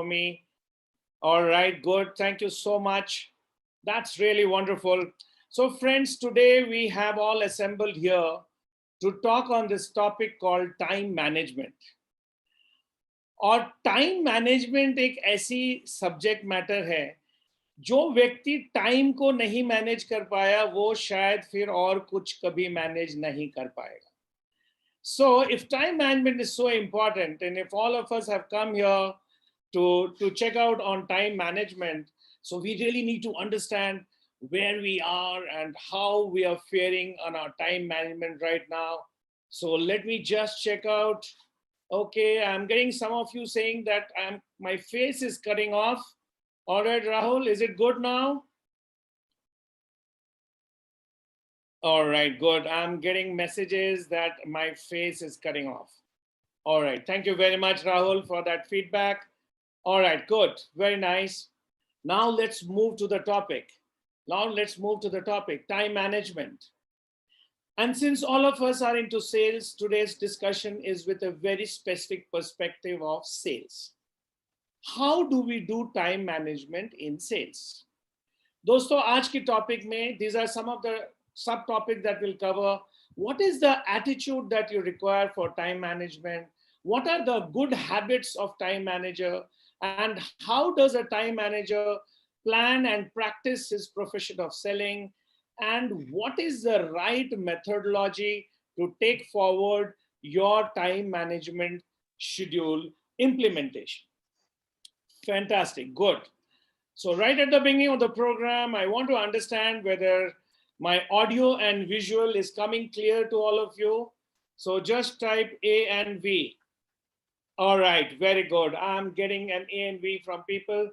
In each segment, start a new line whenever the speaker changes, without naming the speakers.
me. All right, good. Thank you so much. That's really wonderful. So, friends, today we have all assembled here to talk on this topic called time management. और time management एक ऐसी subject matter है जो व्यक्ति time को नहीं manage कर पाया वो शायद फिर और कुछ कभी मैनेज नहीं कर पाएगा. So if time management is so important and if all of us have come here to check out on time management, so we really need to understand where we are and how we are faring on our time management right now. So let me just check out. Okay, I'm getting some of you saying that my face is cutting off. All right, Rahul, is it good now? All right, good. I'm getting messages that my face is cutting off. All right, thank you very much, Rahul, for that feedback. All right, good, very nice. Now let's move to the topic. Time management. And since all of us are into sales, today's discussion is with a very specific perspective of sales. How do we do time management in sales? दोस्तों, आज की topic में these are some of the subtopics that will cover. What is the attitude that you require for time management? What are the good habits of time manager? And how does a time manager plan and practice his profession of selling? And what is the right methodology to take forward your time management schedule implementation? Fantastic, good. So right at the beginning of the program, I want to understand whether my audio and visual is coming clear to all of you. So just type A and V. All right, very good. I'm getting an A and V from people.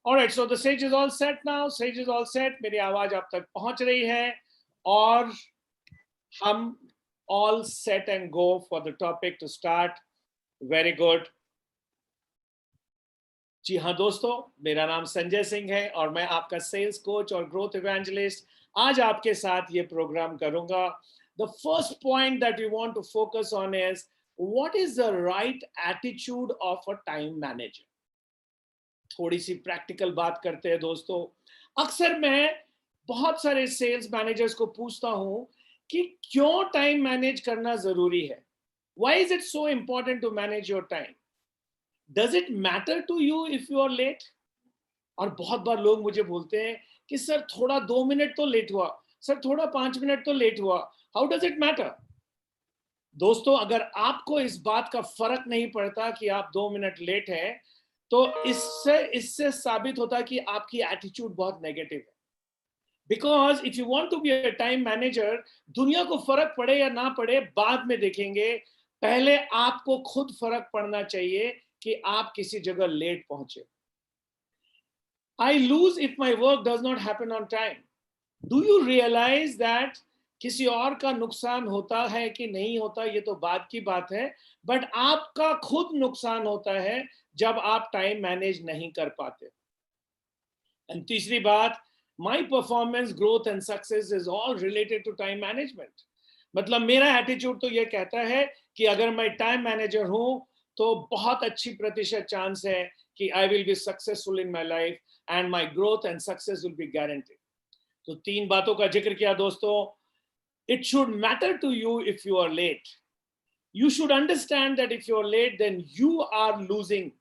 All right, so the stage is all set now. Stage is all set. मेरी आवाज आप तक पहुंच रही है और हम all set and go for the topic to start. Very good. जी हाँ दोस्तों, मेरा नाम संजय सिंह है और मैं आपका सेल्स कोच और ग्रोथ इवेंजलिस्ट आज आपके साथ ये प्रोग्राम करूंगा. The first point that we want to focus on is what is the right attitude of a time manager. थोड़ी सी प्रैक्टिकल बात करते हैं दोस्तों. अक्सर मैं बहुत सारे सेल्स मैनेजर्स को पूछता हूं कि क्यों टाइम मैनेज करना जरूरी है. Why is it so important to manage your time? Does it matter to you if you are late? और बहुत बार लोग मुझे बोलते हैं कि सर थोड़ा 2 मिनट तो लेट हुआ, सर थोड़ा 5 मिनट तो लेट हुआ. How does it matter? दोस्तों, अगर आपको इस बात का फर्क नहीं पड़ता कि आप 2 मिनट लेट हैं, तो इससे साबित होता है कि आपकी एटीट्यूड बहुत नेगेटिव है. Because if you want to be a time manager, दुनिया को फर्क पड़े या ना पड़े बाद में देखेंगे, पहले आपको खुद फर्क पड़ना चाहिए कि आप किसी जगह लेट पहुंचे. I lose if my work does not happen on time. Do you realize that किसी और का नुकसान होता है कि नहीं होता ये तो बात की बात है, बट आपका खुद नुकसान होता है जब आप टाइम मैनेज नहीं कर पाते. एंड तीसरी बात, my performance growth and success is all related to time management. मतलब मेरा एटीट्यूड तो ये कहता है कि अगर मैं टाइम मैनेजर हूं तो बहुत अच्छी प्रतिशत चांस है कि I will be successful in my life and my growth and success will be guaranteed. तो 3 बातों का जिक्र किया दोस्तों. It should matter to you if you are late. You should understand that if you are late, then you are losing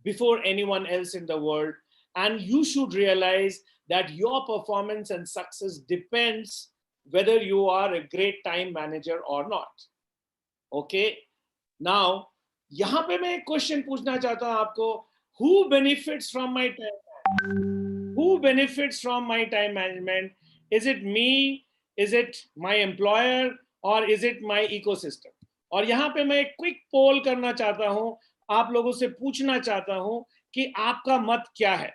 before anyone else in the world. And you should realize that your performance and success depends whether you are a great time manager or not. Okay? Now, यहाँ पे मैं एक question पूछना चाहता हूँ आपको. Who benefits from my time? Who benefits from my time management? Is it me? Is it my employer? Or is it my ecosystem? और यहाँ पे मैं एक क्विक पोल करना चाहता हूँ, आप लोगों से पूछना चाहता हूँ कि आपका मत क्या है.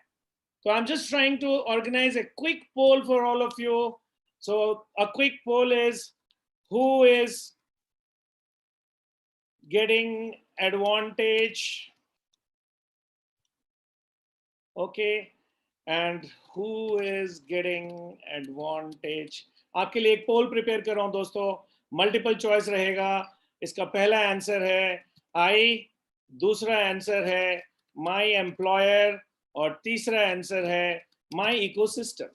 So I'm just trying to organize a quick poll for all of you. So a quick poll is, who is getting advantage? Okay, and who is getting advantage? आपके लिए एक पोल प्रिपेयर कर रहा हूं दोस्तों. मल्टीपल चॉइस रहेगा. इसका पहला आंसर है आई, दूसरा आंसर है माय एम्प्लॉयर और तीसरा आंसर है माय इकोसिस्टम।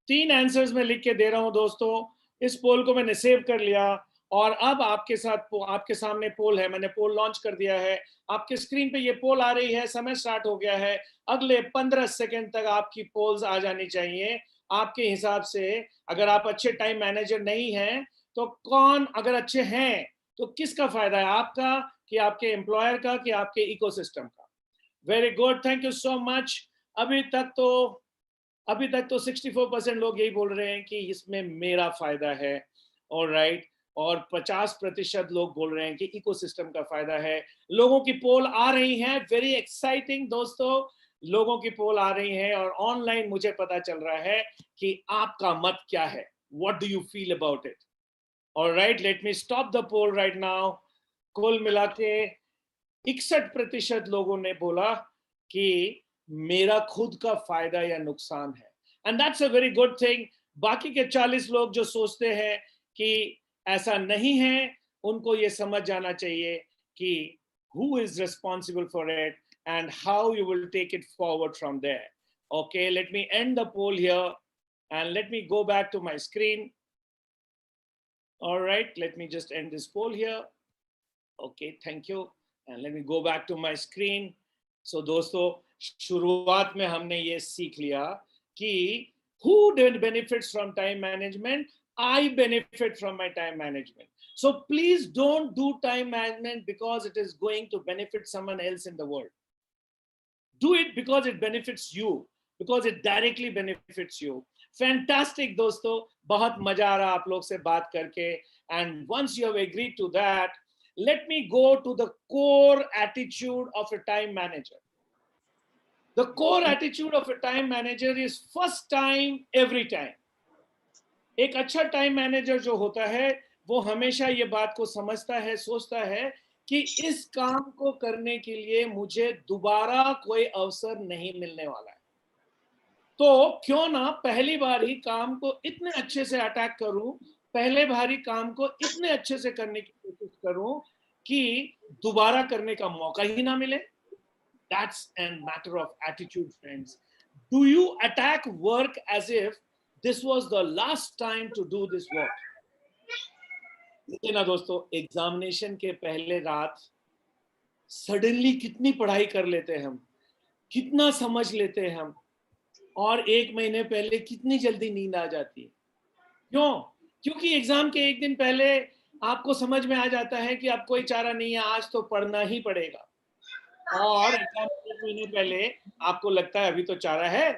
3 आंसर्स मैं लिख के दे रहा हूं दोस्तों। इस पोल को मैंने सेव कर लिया और अब आपके सामने पोल है। मैंने पोल लॉन्च कर दिया है। आपके स्क्रीन पे ये पोल आ रही है। समय स्टार्ट हो गया है। अगले 15 सेकंड तक आपकी पोल्स आ जानी चाहिए। आपके हिसाब से अगर आप अच्छे टाइम मैनेजर नहीं हैं तो कौन, अगर अच्छे हैं तो किसका फायदा है, आपका कि आपके एम्प्लॉयर का कि आपके इकोसिस्टम का? Very good, thank you so much. अभी तक तो 64% लोग यही बोल रहे हैं कि इसमें मेरा फायदा है। और राइट, और 50% लोग बोल रहे हैं कि इकोसिस्टम का फायदा है। लोगों की पोल आ रही हैं, वेरी एक्साइटिंग दोस्तों। लोगों की पोल आ रही हैं और ऑनलाइन मुझे पता चल रहा है कि आपका मत क्या है। What do you feel about it? Alright, let me stop the poll right now. कुल मिला के 61% लोगों ने बोला कि मेरा खुद का फायदा या नुकसान है, and that's a very good thing. बाकी के 40 लोग जो सोचते हैं कि ऐसा नहीं है, उनको ये समझ जाना चाहिए कि who is responsible for it and how you will take it forward from there. Okay, let me end the poll here and let me go back to my screen. All right, let me just end this poll here. Okay, thank you. And let me go back to my screen. So दोस्तों, शुरुआत में हमने ये सीख लिया कि who benefits from time management? I benefit from my time management. So please don't do time management because it is going to benefit someone else in the world. Do it because it benefits you, because it directly benefits you. Fantastic दोस्तों, बहुत मजा आ रहा आप लोग से बात करके. And once you have agreed to that, let me go to the core attitude of a time manager. The core attitude of a time manager is first time, every time. एक अच्छा टाइम मैनेजर जो होता है वो हमेशा ये बात को समझता है, सोचता है कि इस काम को करने के लिए मुझे दोबारा कोई अवसर नहीं मिलने वाला है, तो क्यों ना पहली बार ही काम को इतने अच्छे से अटैक करूं, पहले बार ही काम को इतने अच्छे से करने की कोशिश करूं कि दोबारा करने का मौका ही ना मिले. That's a matter of attitude, friends. Do you attack work as if this was the last time to do this work? देखिए ना दोस्तों, एग्जामिनेशन के पहले रात सडनली कितनी पढ़ाई कर लेते हैं हम, कितना समझ लेते हैं हम, और 1 महीने पहले कितनी जल्दी नींद आ जाती है. क्यों? क्योंकि एग्जाम के 1 दिन पहले आपको समझ में आ जाता है कि अब कोई चारा नहीं है, आज तो पढ़ना ही पड़ेगा. और एग्जाम 1 महीने पहले आपको लगता है अभी तो चारा है,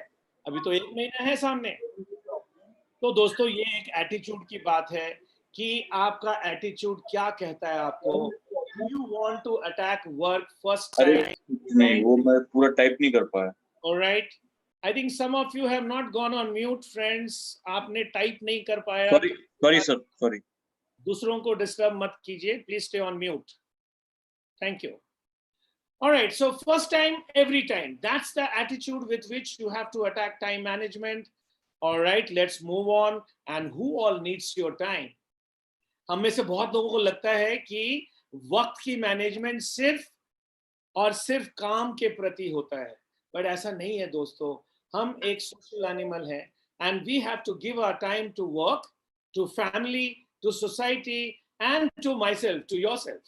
अभी तो 1 महीना है सामने. तो दोस्तों, ये एक एटीट्यूड की बात है कि आपका एटीट्यूड क्या कहता है आपको. Do you want to attack work first time?
नहीं, वो मैं पूरा टाइप नहीं कर पाया.
Alright, I think some of you have not gone on mute friends. आपने टाइप नहीं कर पाया.
Sorry sir, sorry.
दूसरों को डिस्टर्ब मत कीजिए, please stay on mute. Thank you. All right, so first time, every time. That's the attitude with which you have to attack time management. All right, let's move on. And who all needs your time? हम में से बहुत लोगों को लगता है कि वक्त की मैनेजमेंट सिर्फ और सिर्फ काम के प्रति होता है, बट ऐसा नहीं है दोस्तों. हम एक सोशल एनिमल हैं and we have to give our time to work, to family, to society and to myself, to yourself.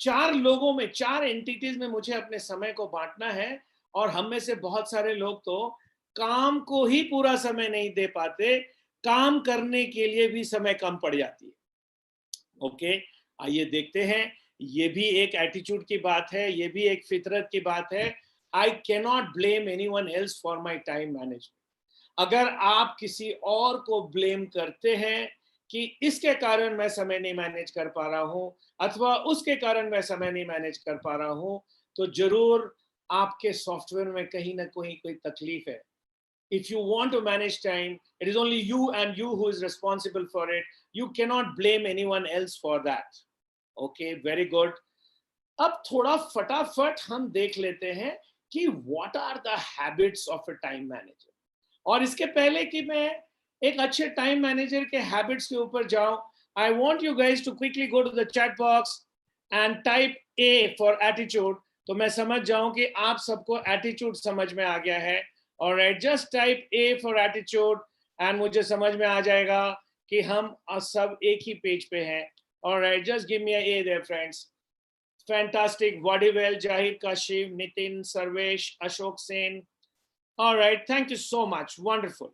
4 लोगों में, 4 एंटिटीज में मुझे अपने समय को बांटना है, और हम में से बहुत सारे लोग तो काम को ही पूरा समय नहीं दे पाते, काम करने के लिए भी समय कम पड़ जाती है. ओके, आइए देखते हैं. ये भी एक एटीट्यूड की बात है, ये भी एक फितरत की बात है. I can not blame anyone else for my time management. अगर आप किसी और को ब्लेम करते हैं कि इसके कारण मैं समय नहीं मैनेज कर पा रहा हूं, अथवा उसके कारण मैं समय नहीं मैनेज कर पा रहा हूं, तो जरूर आपके सॉफ्टवेयर में कहीं ना कहीं कोई तकलीफ है. If you want to manage time, it is only you and you who is responsible for it. You cannot blame anyone else for that. Okay, very good. अब थोड़ा फटाफट हम देख लेते हैं कि what are the habits of a time manager. और इसके पहले कि मैं एक अच्छे टाइम मैनेजर के हैबिट्स के ऊपर जाऊं, I want you guys to quickly go to the chat box and type A for attitude. तो मैं समझ जाऊं कि आप सबको एटीट्यूड समझ में आ गया है। Alright, just type A for attitude and मुझे समझ में आ जाएगा कि हम सब एक ही पेज पे हैं। Alright, just give me a there friends. Fantastic, वॉडीवेल, Zahir Kashif, Nitin, Sarvesh, Ashok Sen. Alright, thank you so much, wonderful.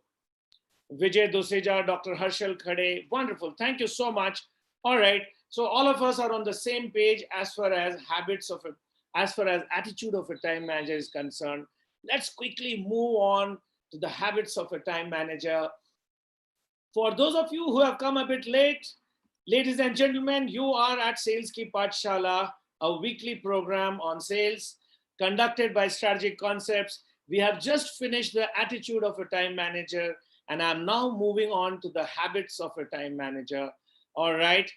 Vijay Doseja, Dr. Harshal Khade, wonderful. Thank you so much. All right. So all of us are on the same page as far as habits of it, as far as attitude of a time manager is concerned. Let's quickly move on to the habits of a time manager. For those of you who have come a bit late, ladies and gentlemen, you are at Sales Ki Pathshala, a weekly program on sales conducted by Strategic Concepts. We have just finished the attitude of a time manager, and I'm now moving on to the habits of a time manager. All right.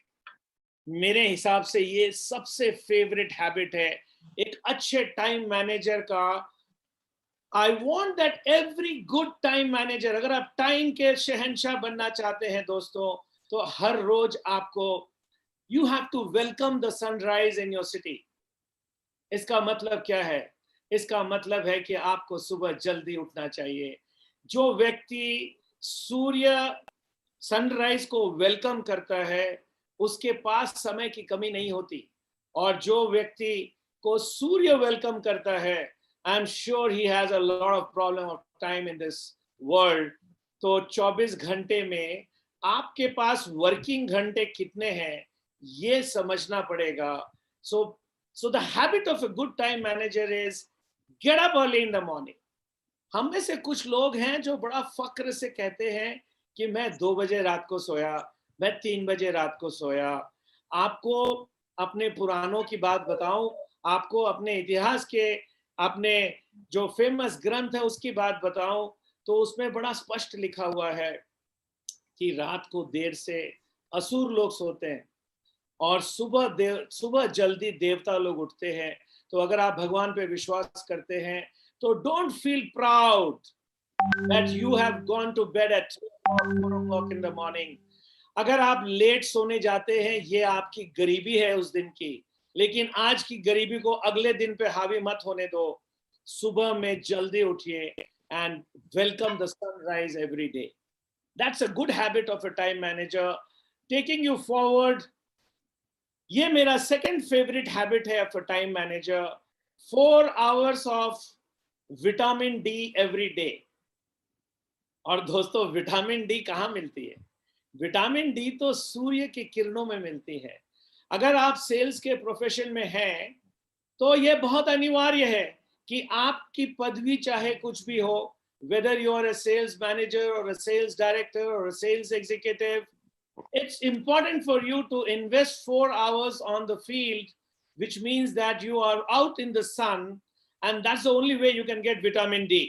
मेरे हिसाब से ये सबसे favourite habit है एक अच्छे time manager का। I want that every good time manager, अगर आप टाइम के शहंशाह बनना चाहते हैं दोस्तों, तो हर रोज आपको you have to welcome the sunrise in your city. इसका मतलब क्या है? इसका मतलब है कि आपको सुबह जल्दी उठना चाहिए। जो व्यक्ति सूर्य सनराइज को वेलकम करता है उसके पास समय की कमी नहीं होती, और जो व्यक्ति को सूर्य वेलकम करता है, I am sure he has a lot of problem of time in this world. तो 24 घंटे में आपके पास वर्किंग घंटे कितने हैं ये समझना पड़ेगा। So the habit of a good time manager is get up early in the morning. हम में से कुछ लोग हैं जो बड़ा फक्र से कहते हैं कि मैं 2 बजे रात को सोया, मैं 3 बजे रात को सोया। आपको अपने पुराणों की बात बताऊं, आपको अपने इतिहास के, अपने जो फेमस ग्रंथ है उसकी बात बताऊं, तो उसमें बड़ा स्पष्ट लिखा हुआ है कि रात को देर से असुर लोग सोते हैं और सुबह जल्दी देवता लोग उठते हैं। तो अगर आप भगवान पे विश्वास करते हैं तो don't feel proud that you have gone to bed at 4 o'clock in the morning. अगर आप लेट सोने जाते हैं ये आपकी गरीबी है उस दिन की, लेकिन आज की गरीबी को अगले दिन पे हावी मत होने दो। सुबह में जल्दी उठिए and welcome the sunrise every day. That's a good habit of a time manager. Taking you forward, ये मेरा सेकंड फेवरेट हैबिट है of a time manager, 4 hours of vitamin D every day. और दोस्तों विटामिन डी कहाँ मिलती है? Vitamin D तो सूर्य की किरणों में मिलती है। अगर आप सेल्स के प्रोफेशन में हैं तो यह बहुत अनिवार्य है कि आपकी पदवी चाहे कुछ भी हो, whether you are a sales manager or a sales director or a sales executive, it's important for you to invest 4 hours on the field, which means that you are out in the sun, and that's the only way you can get vitamin D.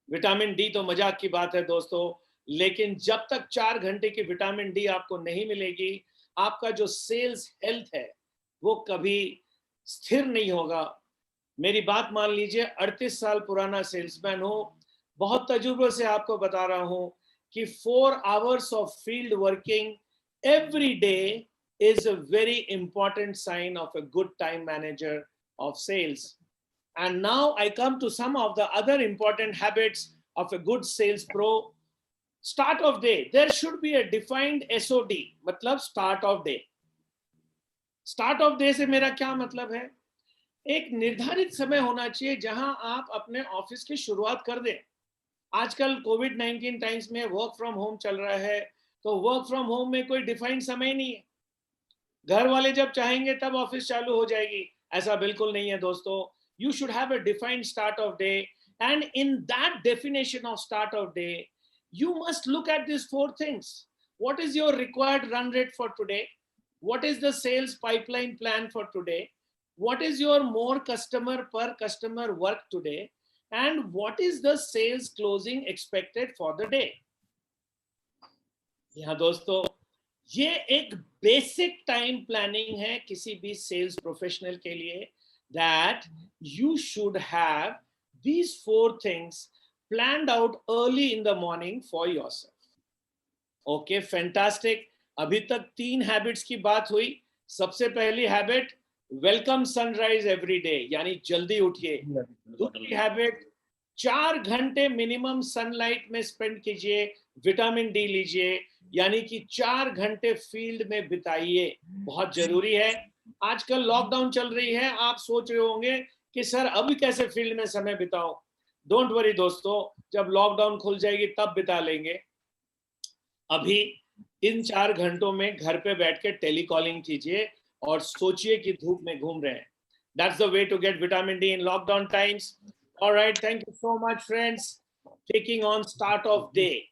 Vitamin D तो मजाक की बात है दोस्तों, लेकिन जब तक 4 घंटे की विटामिन डी आपको नहीं मिलेगी, आपका जो सेल्स हेल्थ है वो कभी स्थिर नहीं होगा। मेरी बात मान लीजिए, 38 साल पुराना सेल्समैन हूं, बहुत तजुर्बे से आपको बता रहा हूं कि 4 hours of field working every day is a very important sign of a good time manager of sales. And now I come to some of the other important habits of a good sales pro. Start of day, there should be a defined SOD, मतलब start of day. Start of day से मेरा क्या मतलब है? एक निर्धारित समय होना चाहिए जहां आप अपने ऑफिस की शुरुआत कर दें। आजकल कोविड-19 टाइम्स में वर्क फ्रॉम होम चल रहा है, तो वर्क फ्रॉम होम में कोई डिफाइंड समय नहीं है। घर वाले जब चाहेंगे तब ऑफिस चालू हो जाएगी, ऐसा बिल्कुल नहीं है दोस्तों। You should have a defined start of day, and in that definition of start of day, you must look at these 4 things. What is your required run rate for today? What is the sales pipeline plan for today? What is your more customer per customer work today? And what is the sales closing expected for the day? यहाँ दोस्तों ये एक basic time planning है किसी भी sales professional के लिए, that you should have these 4 things planned out early in the morning for yourself. Okay, fantastic. अभी तक 3 हैबिट्स की बात हुई। सबसे पहली habit welcome sunrise every day, यानी जल्दी उठिए। दूसरी हैबिट, 4 घंटे मिनिमम सनलाइट में स्पेंड कीजिए, विटामिन डी लीजिए, यानी कि 4 घंटे फील्ड में बिताइए, बहुत जरूरी है। आजकल लॉकडाउन चल रही है, आप सोच रहे होंगे कि सर अभी कैसे फील्ड में समय बिताओ। डोंट वरी दोस्तों, जब लॉकडाउन खुल जाएगी तब बिता लेंगे। अभी इन 4 घंटों में घर पे बैठ के टेलीकॉलिंग कीजिए और सोचिए कि धूप में घूम रहे हैं। That's the way to get vitamin D in lockdown times. All right, thank you so much, friends. Taking on start of day.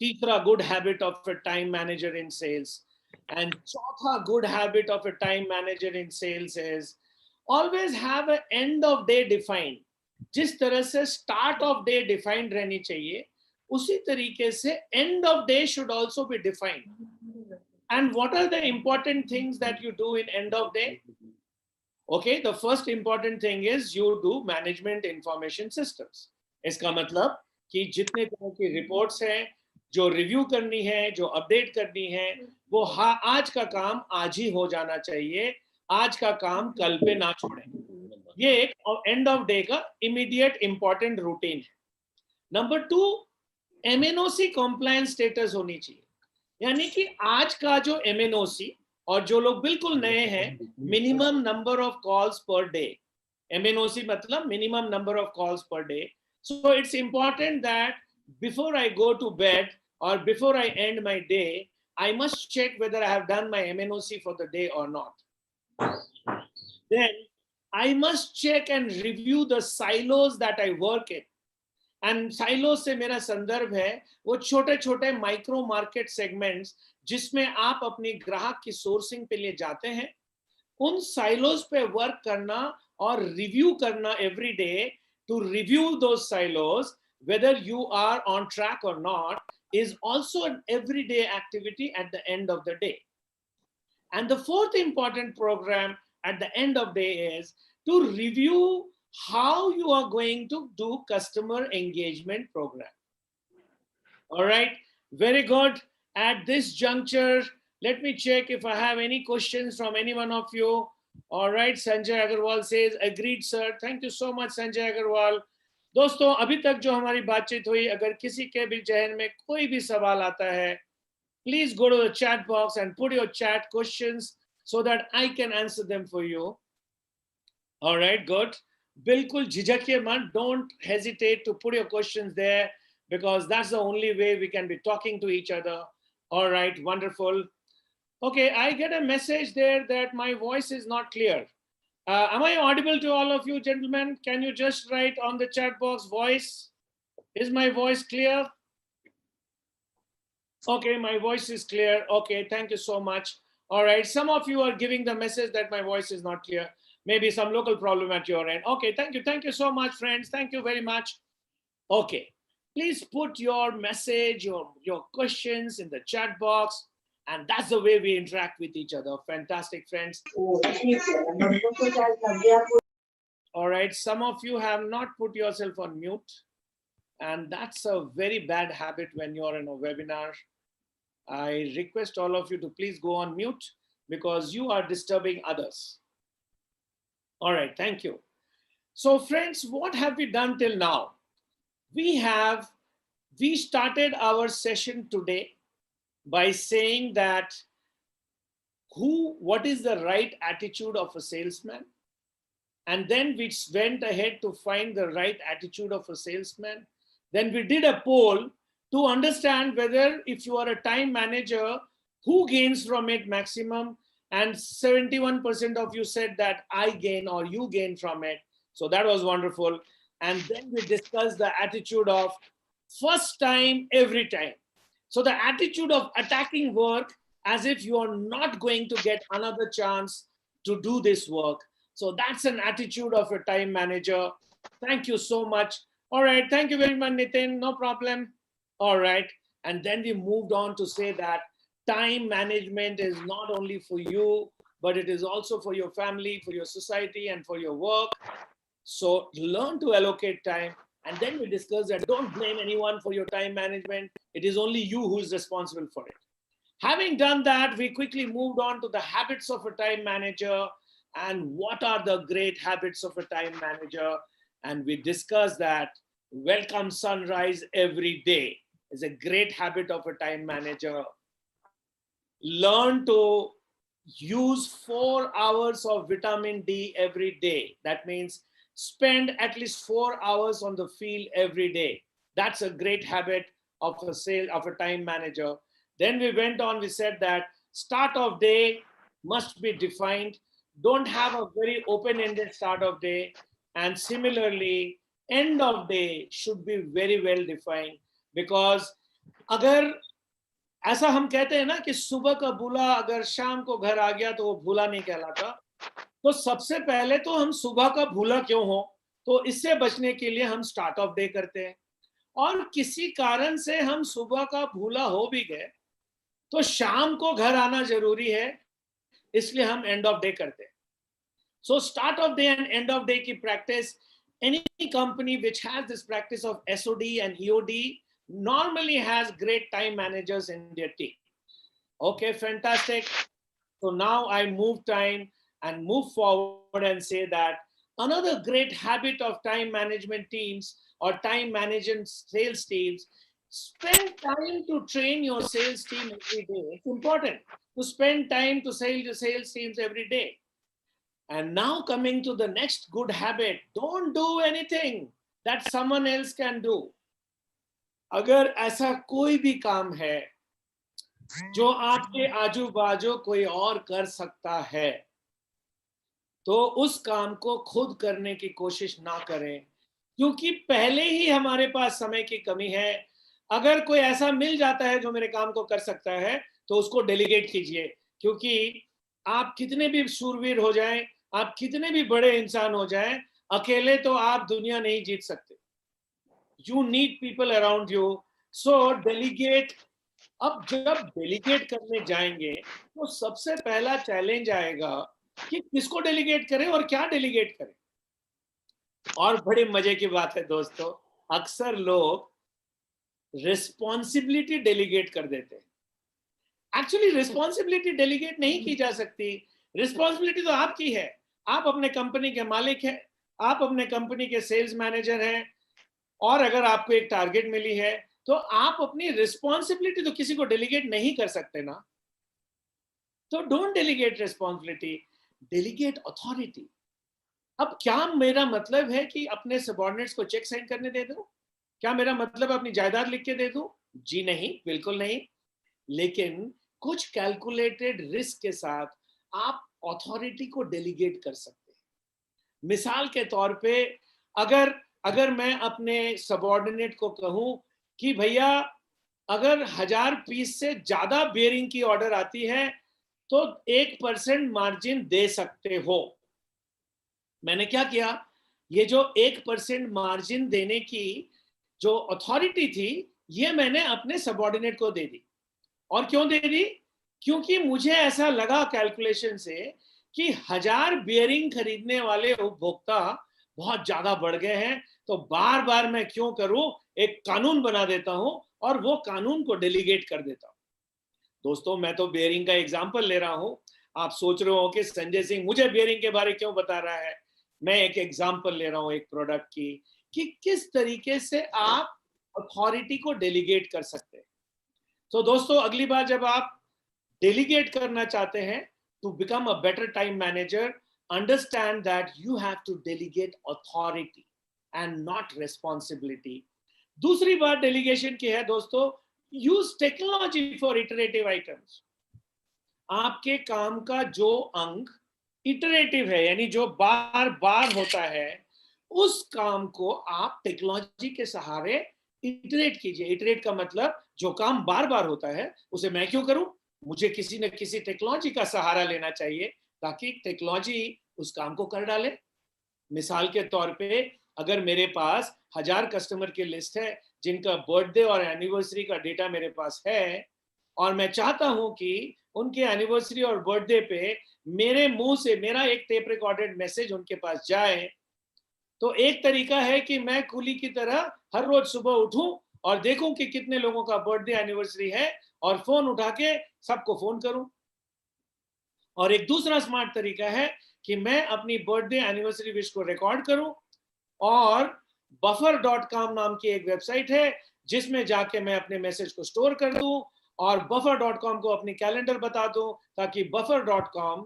तीसरा good habit of a time manager in sales. And चौथा good habit of a time manager in sales is always have an end of day defined. जिस तरह से start of day defined रहनी चाहिए, उसी तरीके से end of day should also be defined. And what are the important things that you do in end of day? Okay, the first important thing is you do management information systems. इसका मतलब कि जितने तरह की reports हैं, जो review करनी है, जो अपडेट करनी है, वो आज का काम आज ही हो जाना चाहिए, आज का काम कल पे ना छोड़ें। ये एक एंड ऑफ डे का इमीडिएट इंपॉर्टेंट रूटीन है। नंबर 2, MNOC कॉम्प्लायंस स्टेटस होनी चाहिए, यानी कि आज का जो MNOC, और जो लोग बिल्कुल नए हैं, minimum number of calls per day. MNOC मतलब minimum number of calls per day. So it's important that before I go to bed or before I end my day, I must check whether I have done my MNOC for the day or not. Then I must check and review the silos that I work in. And silos से मेरा संदर्भ है वो छोटे छोटे micro market segments जिसमें आप अपनी ग्राहक की सोर्सिंग पे लिए जाते हैं। उन साइलोज पे वर्क करना और रिव्यू करना every day, to review those silos whether you are on track or not, is also an everyday activity at the end of the day. And the fourth important program at the end of the day is to review how you are going to do customer engagement program. All right, very good. At this juncture, let me check if I have any questions from any one of you. All right, Sanjay Agarwal says, agreed, sir. Thank you so much, Sanjay Agarwal. दोस्तों, अभी तक जो हमारी बातचीत हुई, अगर किसी के भी जहन में कोई भी सवाल आता है, please go to the chat box and put your chat questions so that I can answer them for you. All right, good. बिल्कुल झिझकिए मत. Don't hesitate to put your questions there because that's the only way we can be talking to each other. All right, wonderful. Okay, I get a message there that my voice is not clear. Am I audible to all of you, gentlemen? Can you just write on the chat box voice? Is my voice clear? Okay, my voice is clear. Okay, thank you so much. All right, some of you are giving the message that my voice is not clear. Maybe some local problem at your end. Okay, thank you. Thank you so much, friends. Thank you very much. Okay, please put your message, your questions in the chat box. And that's the way we interact with each other. Fantastic, friends. All right, some of you have not put yourself on mute. And that's a very bad habit when you're in a webinar. I request all of you to please go on mute because you are disturbing others. All right, thank you. So friends, what have we done till now? We started our session today by saying that what is the right attitude of a salesman? And then we went ahead to find the right attitude of a salesman. Then we did a poll to understand whether if you are a time manager, who gains from it maximum? And 71% of you said that I gain or you gain from it. So that was wonderful. And then we discussed the attitude of first time, every time. So the attitude of attacking work as if you are not going to get another chance to do this work. So that's an attitude of a time manager. Thank you so much. All right, thank you very much, Nitin, no problem. All right, and then we moved on to say that time management is not only for you, but it is also for your family, for your society, and for your work. So learn to allocate time. And then we discussed that don't blame anyone for your time management. It is only you who is responsible for it. Having done that, we quickly moved on to the habits of a time manager. and what are the great habits of a time manager. And we discussed that welcome sunrise every day is a great habit of a time manager. Learn to use 4 hours of vitamin D every day. That means spend at least 4 hours on the field every day. That's a great habit of a time manager. Then we went on, we said that start of day must be defined. Don't have a very open-ended start of day. And similarly, end of day should be very well defined, because अगर ऐसा हम कहते हैं ना कि सुबह का भूला अगर शाम को घर आ गया तो वो भूला नहीं कहलाता, तो सबसे पहले तो हम सुबह का भूला क्यों हो, तो इससे बचने के लिए हम स्टार्ट ऑफ डे करते हैं। और किसी कारण से हम सुबह का भूला हो भी गए तो शाम को घर आना जरूरी है, इसलिए हम एंड ऑफ डे करते हैं। So start of day and end of day की practice, any company which has this practice of SOD and EOD normally has great time managers in their team. Okay, fantastic. So now I move time and move forward and say that another great habit of time management teams or time management sales teams, spend time to train your sales team every day. It's important to spend time to sell the sales teams every day. And now coming to the next good habit, don't do anything that someone else can do. अगर ऐसा कोई भी काम है जो आपके आजू बाजू कोई और कर सकता है, तो उस काम को खुद करने की कोशिश ना करें, क्योंकि पहले ही हमारे पास समय की कमी है। अगर कोई ऐसा मिल जाता है जो मेरे काम को कर सकता है, तो उसको डेलीगेट कीजिए, क्योंकि आप कितने भी शूरवीर हो जाएं, आप कितने भी बड़े इंसान हो जाएं, अकेले तो आप दुनिया नहीं जीत सकते। You need people around you, so delegate. अब जब डेलीगेट करने जाएंगे तो सबसे पहला चैलेंज आएगा कि किसको डेलीगेट करें और क्या डेलीगेट करें। और बड़े मजे की बात है दोस्तों, अक्सर लोग रिस्पॉन्सिबिलिटी डेलीगेट कर देते हैं। एक्चुअली रिस्पॉन्सिबिलिटी डेलीगेट नहीं की जा सकती। रिस्पॉन्सिबिलिटी तो आपकी है, आप अपने कंपनी के मालिक हैं, आप अपने कंपनी के सेल्स मैनेजर हैं, और अगर आपको एक टारगेट मिली है तो आप अपनी रिस्पॉन्सिबिलिटी तो किसी को डेलीगेट नहीं कर सकते ना। तो don't delegate responsibility, delegate authority. अब क्या मेरा मतलब है कि अपने सबऑर्डिनेट्स को चेक साइन करने दे दूं? क्या मेरा मतलब अपनी जायदाद लिख के दे दूं? जी नहीं, बिल्कुल नहीं। लेकिन कुछ कैलकुलेटेड रिस्क के साथ आप अथॉरिटी को डेलीगेट कर सकते हैं। मिसाल के तौर पे अगर मैं अपने सबऑर्डिनेट को कहूं कि भैया अगर 1000 पीस से ज्यादा बेयरिंग की ऑर्डर आती है तो 1% मार्जिन दे सकते हो। मैंने क्या किया, ये जो 1% मार्जिन देने की जो अथॉरिटी थी, ये मैंने अपने सबऑर्डिनेट को दे दी। और क्यों दे दी? क्योंकि मुझे ऐसा लगा कैलकुलेशन से कि 1000 बेयरिंग खरीदने वाले उपभोक्ता बहुत ज्यादा बढ़ गए हैं, तो बार बार मैं क्यों करूं, एक कानून बना देता हूं और वो कानून को डेलीगेट कर देता हूं। दोस्तों, मैं तो बेयरिंग का एग्जांपल ले रहा हूं। आप सोच रहे हो कि संजय सिंह मुझे बेयरिंग के बारे क्यों बता रहा है। मैं एक एग्जांपल ले रहा हूं एक प्रोडक्ट की, कि किस तरीके से आप अथॉरिटी को डेलीगेट कर सकते हैं। तो दोस्तों, अगली बार जब आप डेलीगेट करना चाहते हैं to become a better time manager, understand that you have to delegate authority and not responsibility. दूसरी बात डेलीगेशन की है दोस्तों, use technology for iterative items. आपके काम का जो अंग इटरेटिव है, यानी जो बार बार होता है, उस काम को आप टेक्नोलॉजी के सहारे इटरेट कीजिए। इटरेट का मतलब जो काम बार बार होता है उसे मैं क्यों करूं, मुझे किसी न किसी टेक्नोलॉजी का सहारा लेना चाहिए ताकि टेक्नोलॉजी उस काम को कर डाले। मिसाल के तौर पे अगर मेरे पास 1000 कस्टमर की लिस्ट है जिनका बर्थडे और एनिवर्सरी का डेटा मेरे पास है, और मैं चाहता हूं कि उनके एनिवर्सरी और बर्थडे पे मेरे मुंह से मेरा एक टेप रिकॉर्डेड मैसेज उनके पास जाए, तो एक तरीका है कि मैं कुली की तरह हर रोज सुबह उठूं और देखूं कि कितने लोगों का बर्थडे एनिवर्सरी है और फोन उठा के सबको फोन करूं। और एक दूसरा स्मार्ट तरीका है कि मैं अपनी बर्थडे एनिवर्सरी विश को रिकॉर्ड करूं, और buffer.com नाम की एक वेबसाइट है जिसमें जाके मैं अपने मैसेज को स्टोर कर दूं और buffer.com को अपनी कैलेंडर बता दूं, ताकि buffer.com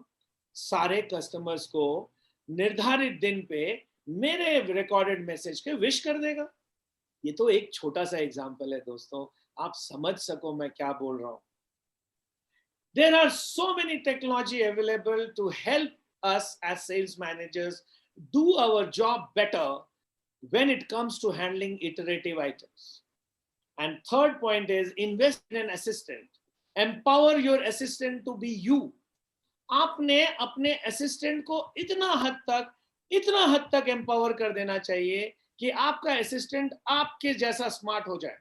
सारे कस्टमर्स को निर्धारित दिन पे मेरे रिकॉर्डेड मैसेज के विश कर देगा। ये तो एक छोटा सा एग्जांपल है दोस्तों, आप समझ सको मैं क्या बोल रहा हूं। There are so many technology available to help us as sales managers do our job better when it comes to handling iterative items. And third point is invest in an assistant. Empower your assistant to be you. आपने अपने assistant को इतना हद तक empower कर देना चाहिए कि आपका असिस्टेंट आपके जैसा स्मार्ट हो जाए,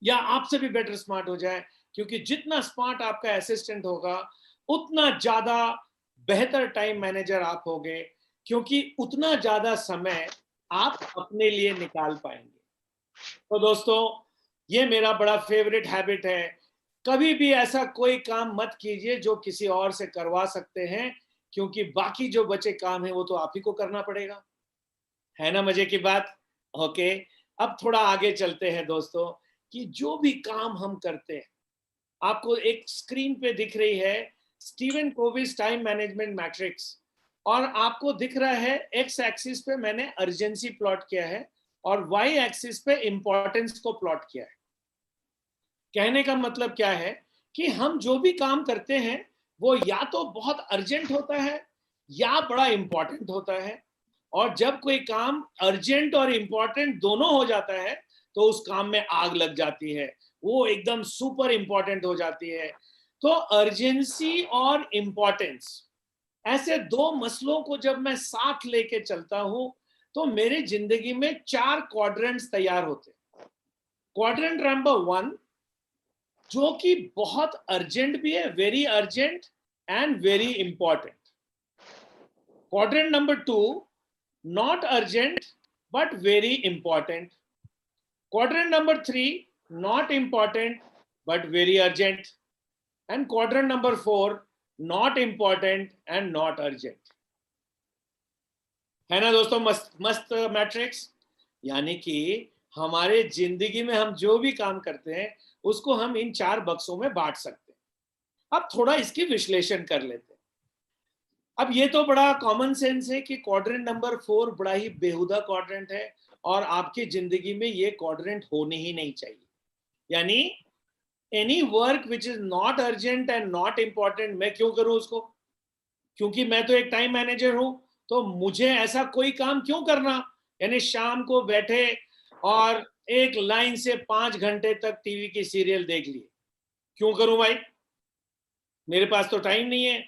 या आपसे भी बेटर स्मार्ट हो जाए, क्योंकि जितना स्मार्ट आपका असिस्टेंट होगा उतना ज्यादा बेहतर टाइम मैनेजर आप होगे, क्योंकि उतना ज्यादा समय आप अपने लिए निकाल पाएंगे। तो दोस्तों, ये मेरा बड़ा फेवरेट हैबिट है, कभी भी ऐसा कोई काम मत कीजिए जो किसी और से करवा सकते हैं, क्योंकि बाकी जो बचे काम है वो तो आप ही को करना पड़ेगा। है ना मजे की बात? ओके, अब थोड़ा आगे चलते हैं दोस्तों, कि जो भी काम हम करते हैं, आपको एक स्क्रीन पे दिख रही है स्टीवन कोविस टाइम मैनेजमेंट मैट्रिक्स, और आपको दिख रहा है एक्स एक्सिस पे मैंने अर्जेंसी प्लॉट किया है और वाई एक्सिस पे इंपॉर्टेंस को प्लॉट किया है। कहने का मतलब क्या है कि हम जो भी काम करते हैं वो या तो बहुत अर्जेंट होता है या बड़ा इंपॉर्टेंट होता है, और जब कोई काम अर्जेंट और इंपॉर्टेंट दोनों हो जाता है तो उस काम में आग लग जाती है, वो एकदम सुपर इंपॉर्टेंट हो जाती है। तो अर्जेंसी और इंपॉर्टेंस, ऐसे दो मसलों को जब मैं साथ लेके चलता हूं तो मेरे जिंदगी में 4 क्वाड्रेंट्स तैयार होते हैं। क्वाड्रेंट नंबर 1 जो कि बहुत अर्जेंट भी है, very urgent and very important. Quadrant number 2 not urgent but very important. Quadrant number 3 not important but very urgent, and quadrant number 4 not important and not urgent। है ना दोस्तों, मस्त मैट्रिक्स। यानी कि हमारे जिंदगी में हम जो भी काम करते हैं उसको हम इन 4 बक्सों में बांट सकते हैं। अब थोड़ा इसकी विश्लेषण कर लेते हैं। अब ये तो बड़ा कॉमन सेंस है कि क्वाड्रेंट नंबर 4 बड़ा ही बेहुदा क्वाड्रेंट है, और आपकी जिंदगी में ये क्वाड्रेंट होने ही नहीं चाहिए। यानी any work which is not urgent and not important मैं क्यों करूं उसको, क्योंकि मैं तो एक टाइम मैनेजर हूं, तो मुझे ऐसा कोई काम क्यों करना। यानी शाम को बैठे और एक लाइन से 5 घंटे तक टीवी की सीरियल देख लिए, क्यों करूं भाई, मेरे पास तो टाइम नहीं है,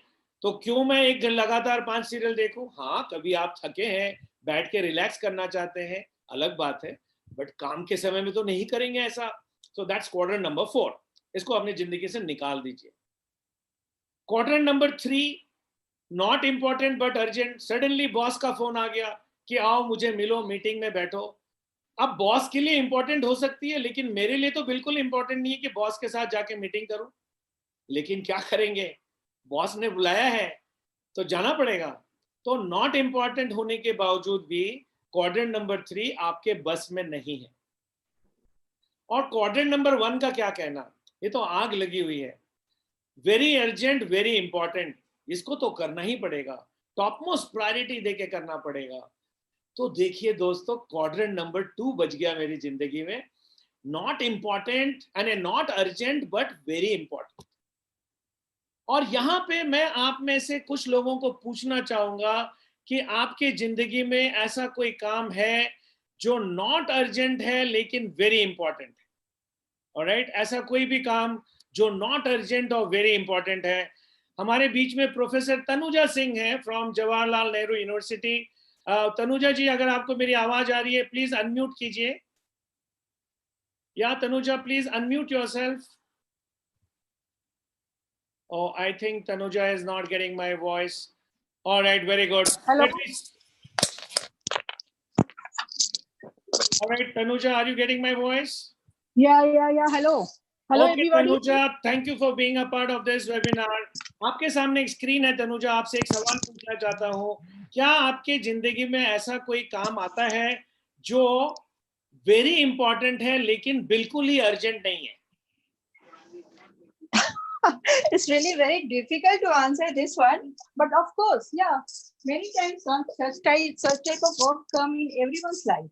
तो क्यों मैं एक लगातार 5 सीरियल देखूं। हाँ, कभी आप थके हैं, बैठ के रिलैक्स करना चाहते हैं, अलग बात है, बट काम के समय में तो नहीं करेंगे ऐसा। So that's quadrant number 4, इसको अपनी जिंदगी से निकाल दीजिए। Quadrant number 3 not important but urgent. Suddenly boss का फोन आ गया कि आओ मुझे मिलो, मीटिंग में बैठो। अब बॉस के लिए इंपॉर्टेंट हो सकती है, लेकिन मेरे लिए तो बिल्कुल इंपॉर्टेंट नहीं है कि बॉस के साथ जाके मीटिंग करूं, लेकिन क्या करेंगे, बॉस ने बुलाया है तो जाना पड़ेगा। तो नॉट इंपॉर्टेंट होने के बावजूद भी क्वाड्रेंट नंबर 3 आपके बस में नहीं है। और क्वाड्रेंट नंबर 1 का क्या कहना, ये तो आग लगी हुई है, वेरी अर्जेंट वेरी इंपॉर्टेंट, इसको तो करना ही पड़ेगा, टॉप मोस्ट प्रायोरिटी देके करना पड़ेगा। तो देखिए दोस्तों, क्वाड्रेंट नंबर 2 बच गया मेरी जिंदगी में, not important and not urgent but very important. और यहां पे मैं आप में से कुछ लोगों को पूछना चाहूंगा कि आपके जिंदगी में ऐसा कोई काम है जो नॉट अर्जेंट है लेकिन वेरी इंपॉर्टेंट है। ऑलराइट, ऐसा कोई भी काम जो नॉट अर्जेंट और वेरी इंपॉर्टेंट है। हमारे बीच में प्रोफेसर तनुजा सिंह है फ्रॉम जवाहरलाल नेहरू यूनिवर्सिटी। तनुजा जी, अगर आपको मेरी आवाज आ रही है प्लीज अनम्यूट कीजिए। या Tanuja, please unmute yourself. Oh, I think Tanuja is not getting my voice. All right, very good.
Hello.
All right, Tanuja, are you getting my voice?
Yeah. Hello. Hello,
okay,
everybody.
Tanuja, thank you for being a part of this webinar. आपके सामने एक screen है तनुजा, आपसे एक सवाल पूछना चाहता हूँ, क्या आपके जिंदगी में ऐसा कोई काम आता है जो वेरी इंपॉर्टेंट है लेकिन बिल्कुल ही अर्जेंट नहीं है?
It's really very difficult to answer this one, but of course, yeah, many times such type of work come in everyone's life.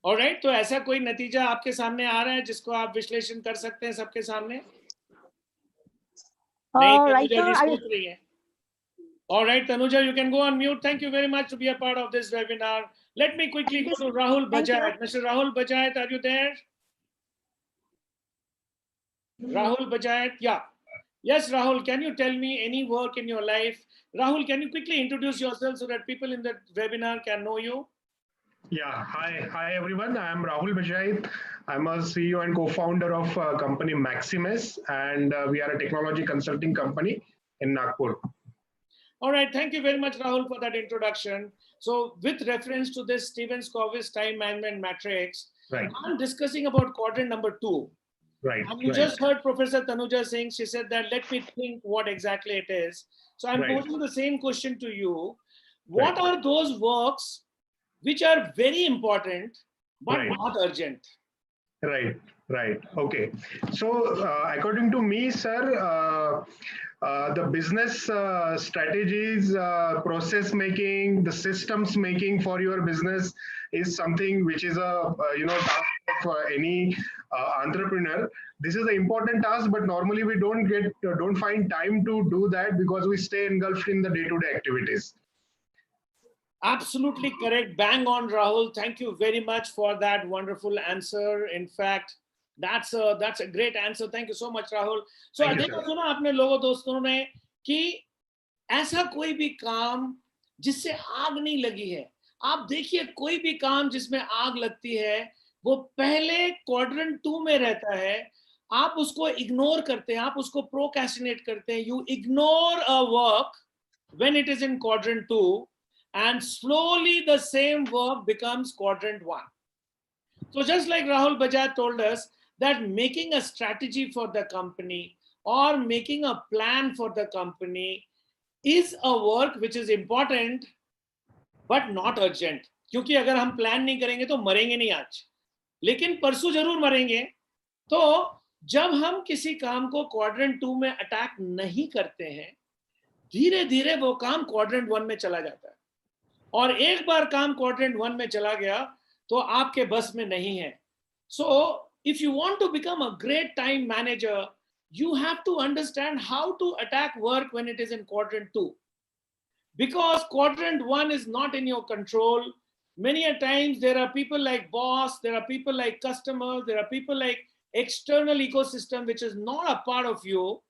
Alright, तो ऐसा कोई नतीजा आपके सामने आ रहा है जिसको आप विश्लेषण कर सकते हैं सबके सामने? नहीं,
Right
तनुजा
now,
जी सोच रही है. Alright, Tanuja, you can go on mute. Thank you very much to be a part of this webinar. Let me quickly go to Rahul
Thank you.
Bajaj. Mr. Rahul Bajaj, are you there? Rahul Bajaj, yeah. Yes, Rahul, can you tell me any work in your life? Rahul, can you quickly introduce yourself so that people in the webinar can know you?
Yeah, hi everyone. I'm Rahul Bajaj. I'm a CEO and co-founder of company Maximus, and we are a technology consulting company in Nagpur.
All right, thank you very much, Rahul, for that introduction. So, with reference to this Stephen Covey's time management matrix,
Right.
I'm discussing about quadrant number 2.
Right.
And you just heard Professor Tanuja saying, she said that, let me think what exactly it is. So I'm posing the same question to you. What are those works which are very important, but not urgent?
Right. Okay. So according to me, sir, the business strategies, process making, the systems making for your business is something which is a task of any entrepreneur. This is an important task, but normally we don't find time to do that because we stay engulfed in the day-to-day activities.
Absolutely correct. Bang on, Rahul. Thank you very much for that wonderful answer. In fact, that's a great answer. Thank you so much, Rahul. So देखा सुना आपने लोगों दोस्तों ने कि ऐसा कोई भी काम जिससे आग नहीं लगी है. आप देखिए कोई भी काम जिसमें आग लगती है वो पहले क्वाड्रेंट 2 में रहता है. आप उसको इग्नोर करते हैं, आप उसको प्रोक्रेस्टिनेट करते हैं. You ignore a work when it is in quadrant 2. And slowly the same work becomes quadrant 1. So just like Rahul Bajaj told us that making a strategy for the company or making a plan for the company is a work which is important but not urgent. क्योंकि अगर हम plan नहीं करेंगे तो मरेंगे नहीं आज, लेकिन परसों जरूर मरेंगे. तो जब हम किसी काम को क्वाड्रेंट 2 में अटैक नहीं करते हैं, धीरे धीरे वो काम क्वाड्रेंट 1 में चला जाता है. और एक बार काम क्वाड्रेंट 1 में चला गया तो आपके बस में नहीं है. So if you want to become a great time manager, you have to understand how to attack work when it is in quadrant 2, because quadrant 1 is not in your control. Many a times there are people like boss, there are people like customers, there are people like external ecosystem which is not a part of you.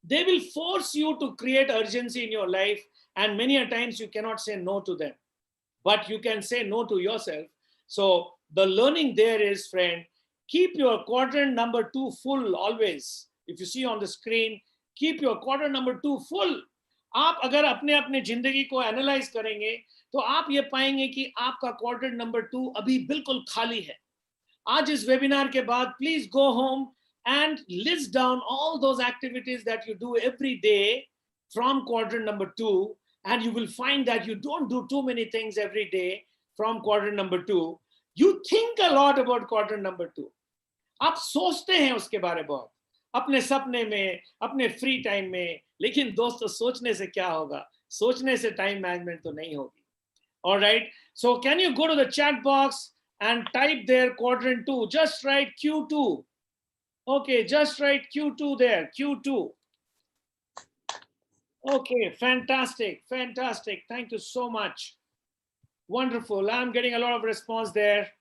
They will force you to create urgency in your life, and many a times you cannot say no to them, but you can say no to yourself. So the learning there is, friend, keep your quadrant number 2 full always. If you see on the screen, keep your quadrant number 2 full. आप अगर अपने अपने जिंदगी को analyse करेंगे तो आप ये पाएंगे कि आपका क्वाड्रेंट नंबर 2 अभी बिल्कुल खाली है. आज इस वेबिनार के बाद please go home and list down all those activities that you do every day from quadrant number 2, and you will find that you don't do too many things every day from quadrant number 2. You think a lot about quadrant number 2. आप सोचते हैं उसके बारे में बहुत, अपने सपने में, अपने फ्री टाइम में, लेकिन दोस्तों सोचने से क्या होगा? सोचने से टाइम मैनेजमेंट तो नहीं होगी. All right, so can you go to the chat box and type there quadrant 2? Just write Q2. Okay, just write Q2 there, Q2. Okay, fantastic. Thank you so much. Wonderful. I'm getting a lot of response there.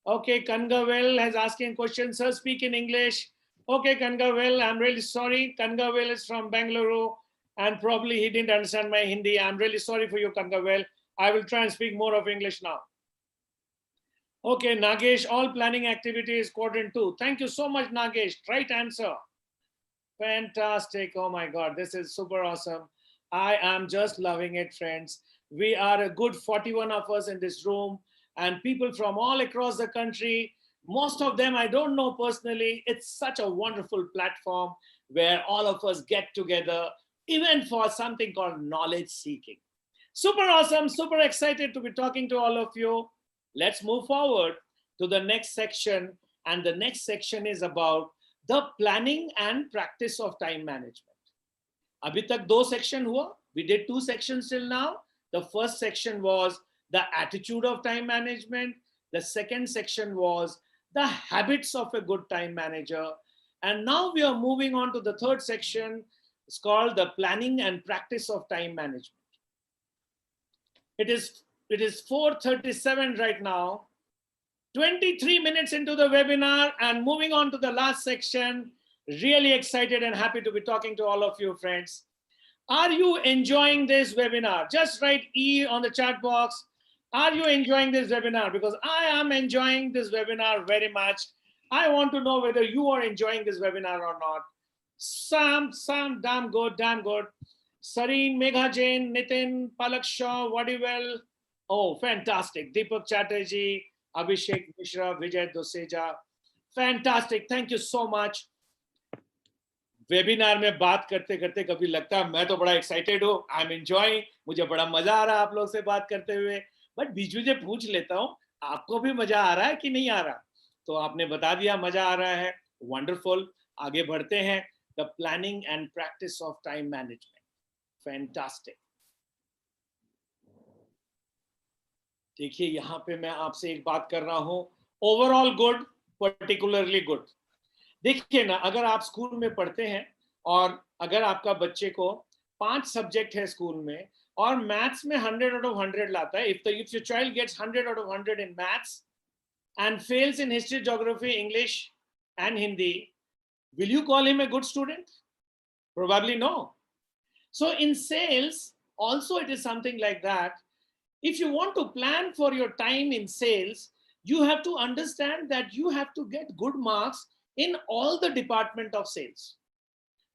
Okay, Kangavel has asking questions. Sir, speak in English. Okay, Kangavel, I'm really sorry. Kangavel is from Bangalore and probably he didn't understand my Hindi. I'm really sorry for you, Kangavel. I will try and speak more of English now. Okay, Nagesh, all planning activities, quadrant 2. Thank you so much, Nagesh. Right answer. Fantastic. Oh my God, this is super awesome. I am just loving it, friends. We are a good 41 of us in this room and people from all across the country. Most of them I don't know personally. It's such a wonderful platform where all of us get together, even for something called knowledge seeking. Super awesome, super excited to be talking to all of you. Let's move forward to the next section. And the next section is about the planning and practice of time management. Abhi tak do section hua. We did 2 sections till now. The first section was the attitude of time management. The second section was the habits of a good time manager. And now we are moving on to the third section. It's called the planning and practice of time management. It is 4:37 right now. 23 minutes into the webinar and moving on to the last section. Really excited and happy to be talking to all of you, friends. Are you enjoying this webinar? Just write E on the chat box. Are you enjoying this webinar? Because I am enjoying this webinar very much. I want to know whether you are enjoying this webinar or not. Sam, damn good, damn good. Sareen, Megha Jain, Nitin, Palak Shaw, Vadivel. Oh, fantastic. Deepak Chatterjee, Abhishek Mishra, Vijay Doseja. Fantastic. Thank you so much. Webinar में बात करते करते कभी लगता है मैं तो बड़ा एक्साइटेड हूँ, आई एम एंजॉयिंग, मुझे बड़ा मजा आ रहा है आप लोग से बात करते हुए, बट बीच में पूछ लेता हूँ आपको भी मजा आ रहा है कि नहीं आ रहा? तो आपने बता दिया मजा आ रहा है, वंडरफुल. आगे बढ़ते हैं. The planning and practice of time management, fantastic. देखिए यहाँ पे मैं आपसे एक बात कर रहा हूँ, ओवरऑल गुड, पर्टिकुलरली गुड. देखिए ना, अगर आप स्कूल में पढ़ते हैं और अगर आपका बच्चे को 5 सब्जेक्ट है स्कूल में और मैथ्स में 100 out of 100 लाता है, if your child gets 100 out of 100 in maths and fails in history, geography, English and Hindi, will you call him a good student? Probably no. So in sales also it is something like that. If you want to plan for your time in sales, you have to understand that you have to get good marks in all the department of sales.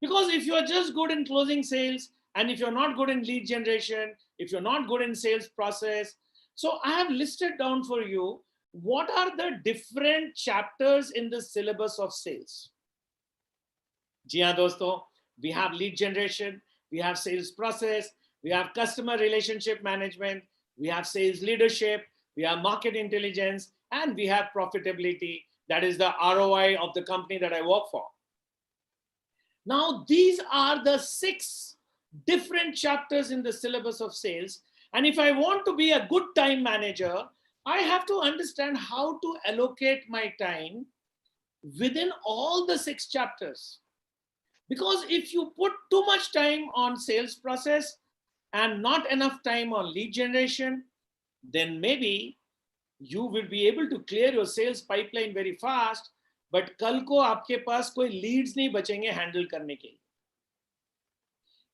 Because if you are just good in closing sales, and if you're not good in lead generation, if you're not good in sales process, so I have listed down for you what are the different chapters in the syllabus of sales. जी हाँ दोस्तों, we have lead generation, we have sales process, we have customer relationship management, we have sales leadership, we have market intelligence, and we have profitability. That is the ROI of the company that I work for. Now, these are the 6 different chapters in the syllabus of sales. And if I want to be a good time manager, I have to understand how to allocate my time within all the 6 chapters. Because if you put too much time on sales process and not enough time on lead generation, then maybe you will be able to clear your sales pipeline very fast, but कल को आपके पास कोई leads नहीं बचेंगे handle करने के लिए.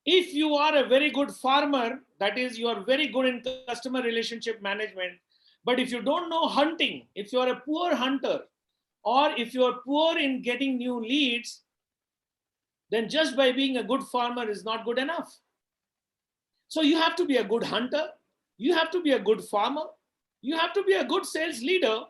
If you are a very good farmer, that is, you are very good in customer relationship management, but if you don't know hunting, if you are a poor hunter, or if you are poor in getting new leads, then just by being a good farmer is not good enough. So you have to be a good hunter, you have to be a good farmer, you have to be a good sales leader,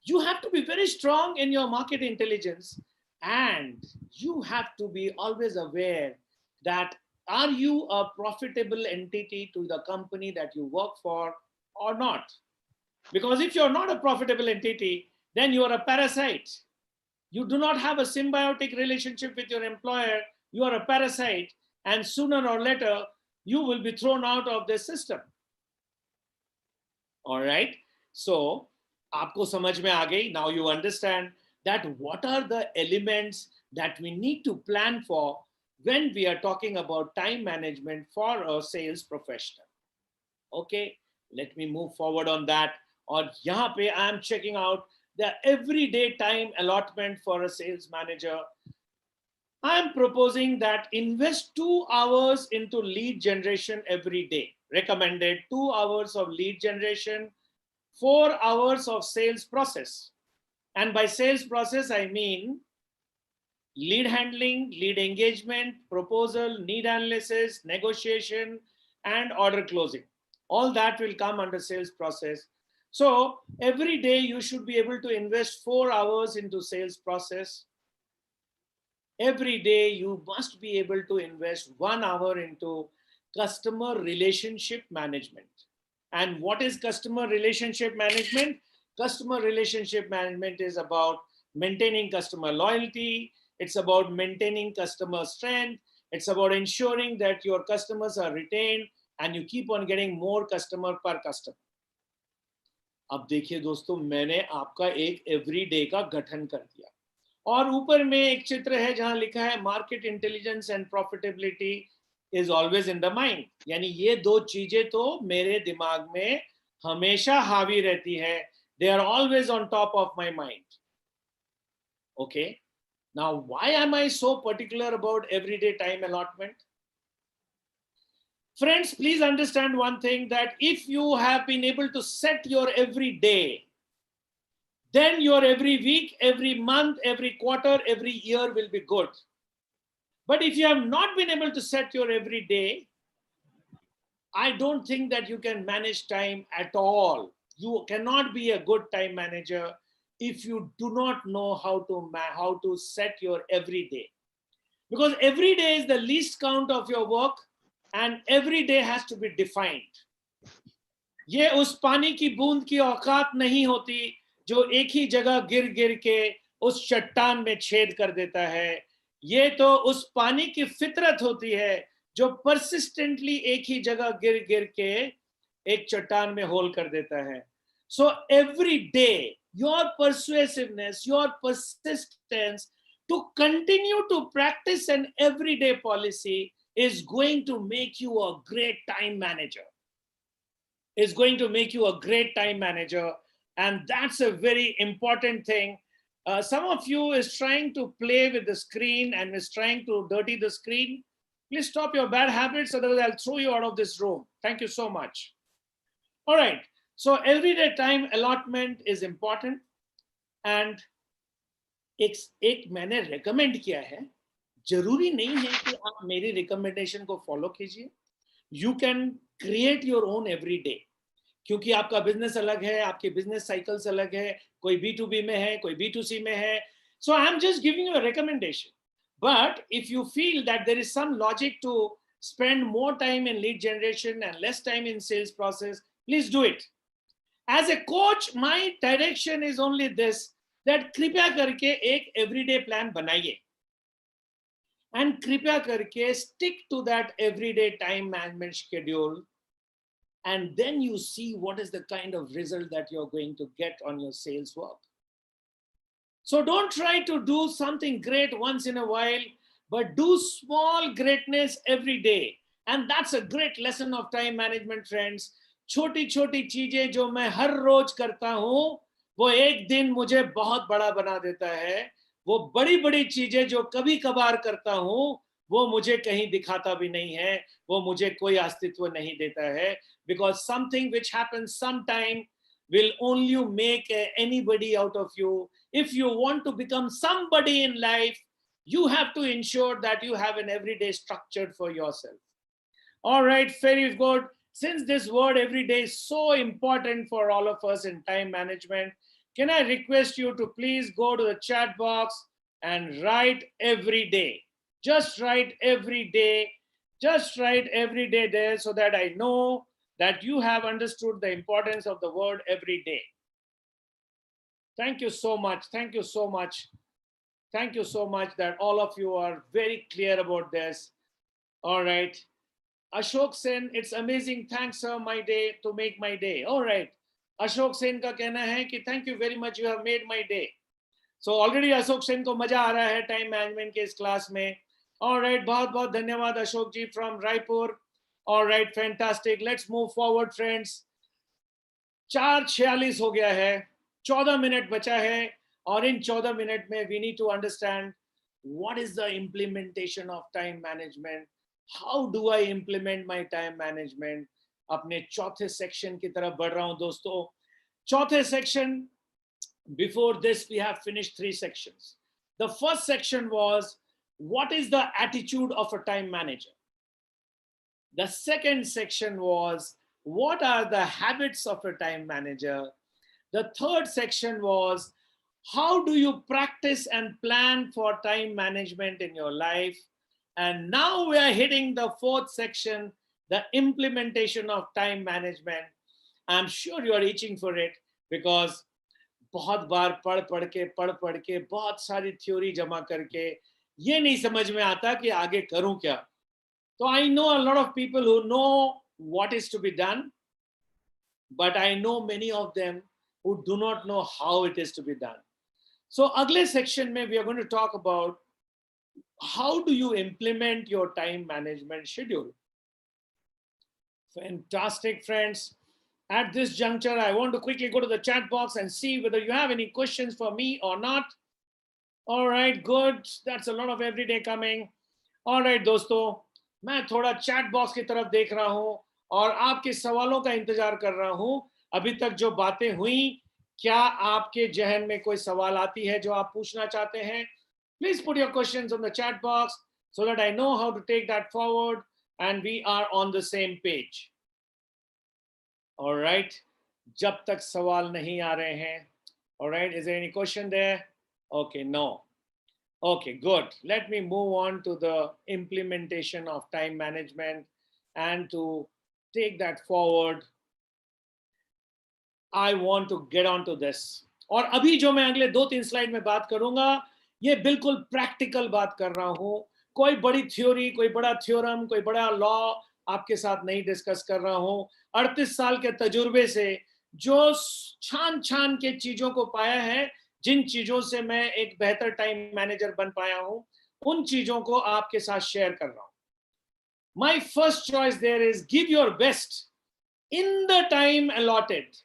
you have to be very strong in your market intelligence, and you have to be always aware that are you a profitable entity to the company that you work for or not? Because if you're not a profitable entity, then you are a parasite. You do not have a symbiotic relationship with your employer, you are a parasite, and sooner or later, you will be thrown out of the system. All right, so आपको समझ में आ गई. Now you understand that what are the elements that we need to plan for when we are talking about time management for a sales professional. Okay, let me move forward on that. और यहाँ पे I am checking out the everyday time allotment for a sales manager. I am proposing that invest 2 hours into lead generation every day. Recommended 2 hours of lead generation, 4 hours of sales process. And by sales process, I mean lead handling, lead engagement, proposal, need analysis, negotiation, and order closing. All that will come under sales process. So every day you should be able to invest 4 hours into sales process, every day you must be able to invest 1 hour into customer relationship management. And what is customer relationship management? Customer relationship management is about maintaining customer loyalty. It's about maintaining customer strength. It's about ensuring that your customers are retained and you keep on getting more customer per customer. अब देखिए दोस्तों, मैंने आपका एक everyday का गठन कर दिया और ऊपर में एक चित्र है जहां लिखा है market intelligence and profitability is always in the mind. यानी ये दो चीजें तो मेरे दिमाग में हमेशा हावी रहती है, they are always on top of my mind. Okay, now why am I so particular about everyday time allotment? Friends, please understand one thing, that if you have been able to set your every day, then your every week, every month, every quarter, every year will be good. But if you have not been able to set your every day, I don't think that you can manage time at all. You cannot be a good time manager if you do not know how to set your every day. Because every day is the least count of your work and every day has to be defined. ये उस पानी की बूंद की औकात नहीं होती जो एक ही जगह गिर गिर के उस चट्टान में छेद कर देता है। ये तो उस पानी की फितरत होती है जो परसिस्टेंटली एक ही जगह गिर गिर के एक चट्टान में होल कर देता है। So every day, your persuasiveness, your persistence to continue to practice an everyday policy is going to make you a great time manager. Is going to make you a great time manager, and that's a very important thing. Some of you is trying to play with the screen and is trying to dirty the screen. Please stop your bad habits, otherwise I'll throw you out of this room. Thank you so much. All right. So everyday time allotment is important, and एक मैंने recommend किया है, जरूरी नहीं है कि आप मेरी recommendation को follow कीजिए. You can create your own everyday, क्योंकि आपका business अलग है, आपके business cycles अलग है, कोई B2B में है, कोई B2C में है. So I'm just giving you a recommendation. But if you feel that there is some logic to spend more time in lead generation and less time in sales process, please do it. As a coach, my direction is only this, that कृपया करके एक everyday plan बनाइए. And कृपया करके stick to that everyday time management schedule. And then you see what is the kind of result that you're going to get on your sales work. So don't try to do something great once in a while, but do small greatness every day. And that's a great lesson of time management, friends. छोटी छोटी चीजें जो मैं हर रोज करता हूं, वो एक दिन मुझे बहुत बड़ा बना देता है. वो बड़ी बड़ी चीजें जो कभी कभार करता हूं, वो मुझे कहीं दिखाता भी नहीं है, वो मुझे कोई अस्तित्व नहीं देता है. Because something which happens sometime will only make anybody out of you. If you want to become somebody in life, you have to ensure that you have an everyday structured for yourself. All right, very good. Since this word every day is so important for all of us in time management, can I request you to please go to the chat box and write every day. Just write every day. Just write every day there so that I know that you have understood the importance of the word every day. Thank you so much. Thank you so much. Thank you so much that all of you are very clear about this. All right. Ashok Sen, it's amazing. Thanks, sir, my day to make my day. All right. Ashok Sen का कहना है कि thank you very much. You have made my day. So already Ashok Sen को मजा आ रहा है time management के इस class में. All right. बहुत बहुत धन्यवाद Ashok ji from Raipur. All right. Fantastic. Let's move forward, friends. 4:46 हो गया है. 14 मिनट बचा है. और इन 14 मिनट में we need to understand what is the implementation of time management. How do I implement my time management? अपने चौथे section की तरफ बढ़ रहा हूं दोस्तों. चौथे section, before this we have finished 3 sections. The first section was what is the attitude of a time manager. The second section was what are the habits of a time manager. The third section was how do you practice and plan for time management in your life? And now we are hitting the fourth section, the implementation of time management. I'm sure you are reaching for it because बहुत बार पढ़ के बहुत सारी theory जमा करके ये नहीं समझ में आता कि आगे करूं क्या. तो I know a lot of people who know what is to be done, but I know many of them who do not know how it is to be done. So अगले section में we are going to talk about how do you implement your time management schedule. Fantastic, friends. At this juncture, I want to quickly go to the chat box and see whether you have any questions for me or not. All right, good. That's a lot of everyday coming. All right, दोस्तों, मैं थोड़ा chat box की तरफ देख रहा हूँ और आपके सवालों का इंतजार कर रहा हूँ. अभी तक जो बातें हुई, क्या आपके जहन में कोई सवाल आती है जो आप पूछना चाहते हैं? Please put your questions on the chat box so that I know how to take that forward and we are on the same page. All right. जब तक सवाल नहीं आ रहे हैं. All right. Is there any question there? Okay, no. Okay, good. Let me move on to the implementation of time management and to take that forward. I want to get on to this. और अभी जो मैं अगले 2-3 slide में बात करूंगा, ये बिल्कुल प्रैक्टिकल बात कर रहा हूं. कोई बड़ी थ्योरी, कोई बड़ा थ्योरम, कोई बड़ा लॉ आपके साथ नहीं डिस्कस कर रहा हूं. 38 साल के तजुर्बे से जो छान के चीजों को पाया है, जिन चीजों से मैं एक बेहतर टाइम मैनेजर बन पाया हूं, उन चीजों को आपके साथ शेयर कर रहा हूं. My first choice there is give your best in the time allotted.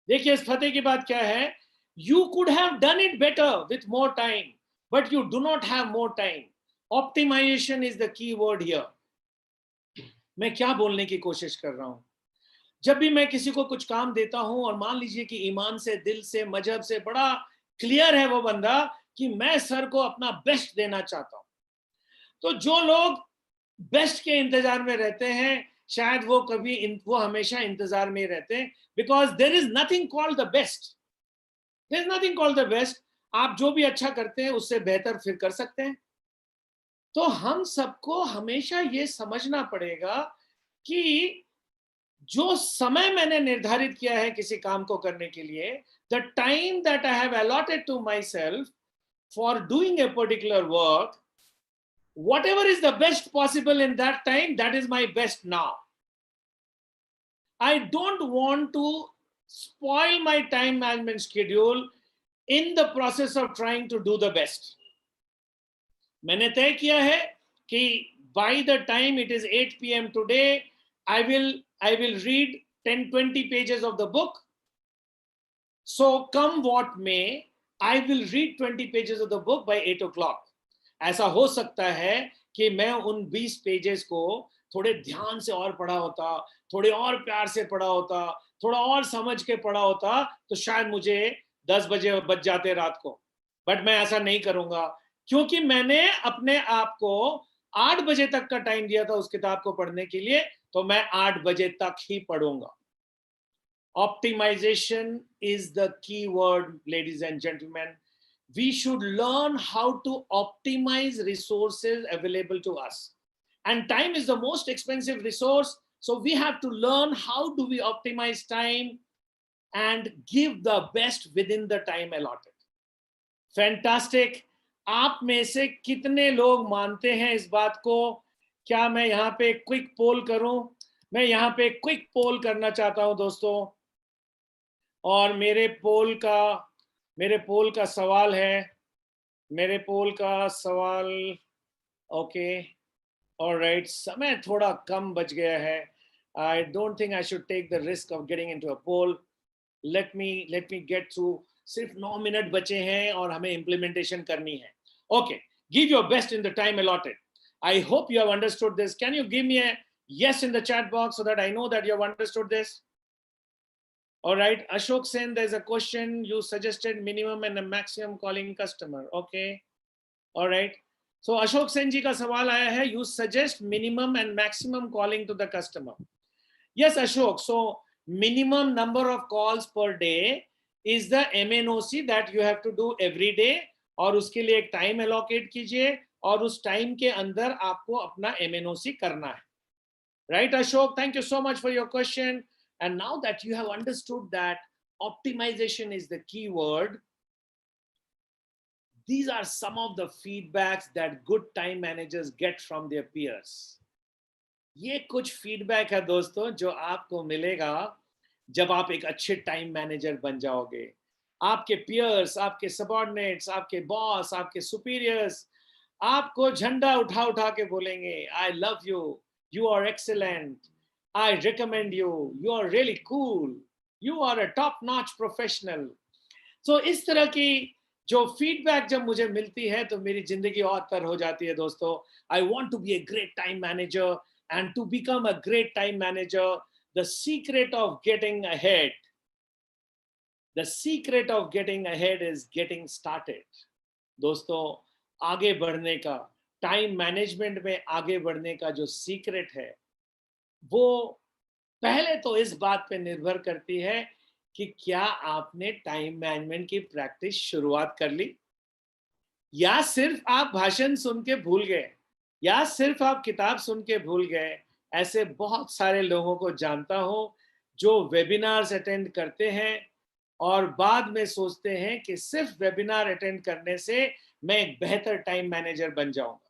देखिए इस फतेह की बात क्या है? You could have done it better with more time, but you do not have more time. Optimization is the key word here. मैं क्या बोलने की कोशिश कर रहा हूं? जब भी मैं किसी को कुछ काम देता हूं और मान लीजिए कि ईमान से, दिल से, मजहब से बड़ा क्लियर है वो बंदा कि मैं सर को अपना बेस्ट देना चाहता हूं, तो जो लोग बेस्ट के इंतजार में रहते हैं, शायद वो हमेशा इंतजार में रहते हैं, because there is nothing called the best. There is nothing called the best. आप जो भी अच्छा करते हैं उससे बेहतर फिर कर सकते हैं. तो हम सबको हमेशा ये समझना पड़ेगा कि जो समय मैंने निर्धारित किया है किसी काम को करने के लिए, the time that I have allotted to myself for doing a particular work, whatever is the best possible in that time, that is my best now. I don't want to spoil my time management schedule in the process of trying to do the best. मैंने तय किया है कि by the time it is 8 p.m. today, I will read 10-20 pages of the book. So come what may, I will read 20 pages of the book by 8 o'clock. ऐसा हो सकता है कि मैं उन 20 पेजेस को थोड़े ध्यान से और पढ़ा होता, थोड़े और प्यार से पढ़ा होता, थोड़ा और समझ के पढ़ा होता, तो शायद मुझे 10 बजे बज जाते रात को. बट मैं ऐसा नहीं करूंगा, क्योंकि मैंने अपने आप को 8 बजे तक का टाइम दिया था उस किताब को पढ़ने के लिए, तो मैं 8 बजे तक ही पढ़ूंगा. Optimization is the key word, ladies and gentlemen. We should learn how to optimize resources available to us. And time is the most expensive resource. So we have to learn how do we optimize time and give the best within the time allotted. Fantastic. आप में से कितने लोग मानते हैं इस बात को? क्या मैं यहाँ पे क्विक पोल करूं? मैं यहाँ पे क्विक पोल करना चाहता हूं दोस्तों. और मेरे पोल का सवाल है, ओके, ऑलराइट, समय थोड़ा कम बच गया है. I don't think I should take the risk of getting into a poll. Let me get through. सिर्फ 9 मिनट बचे हैं और हमें implementation करनी है. Okay, give your best in the time allotted. I hope you have understood this. Can you give me a yes in the chat box so that I know that you have understood this? All right, Ashok Sen, there's a question. You suggested minimum and a maximum calling customer. Okay, all right. So Ashok Sen जी का सवाल आया है. You suggest minimum and maximum calling to the customer. Yes, Ashok. So minimum number of calls per day is the MNOC that you have to do every day, और उसके लिए एक time allocate कीजिए और उस टाइम के अंदर आपको अपना MNOC करना है. Right, Ashok? Thank you so much for your question. And now that you have understood that optimization is the key word, these are some of the feedbacks that good time managers get from their peers. ये कुछ feedback है दोस्तों जो आपको मिलेगा जब आप एक अच्छे टाइम मैनेजर बन जाओगे. आपके पियर्स, आपके सबऑर्डिनेट्स, आपके बॉस, आपके सुपीरियर्स आपको झंडा उठा उठा के बोलेंगे, I love you, you are excellent, I recommend you, you are really cool, you are a top notch professional. So इस तरह की जो फीडबैक जब मुझे मिलती है तो मेरी जिंदगी और तर हो जाती है दोस्तों. I want to be a great time manager, and to become a great time manager, the secret of getting ahead, the secret of getting ahead is getting started. दोस्तों, आगे बढ़ने का, टाइम मैनेजमेंट में आगे बढ़ने का जो सीक्रेट है वो पहले तो इस बात पे निर्भर करती है कि क्या आपने टाइम मैनेजमेंट की प्रैक्टिस शुरुआत कर ली, या सिर्फ आप भाषण सुन के भूल गए, या सिर्फ आप किताब सुन के भूल गए. ऐसे बहुत सारे लोगों को जानता हूं जो वेबिनार्स अटेंड करते हैं और बाद में सोचते हैं कि सिर्फ वेबिनार अटेंड करने से मैं एक बेहतर टाइम मैनेजर बन जाऊंगा.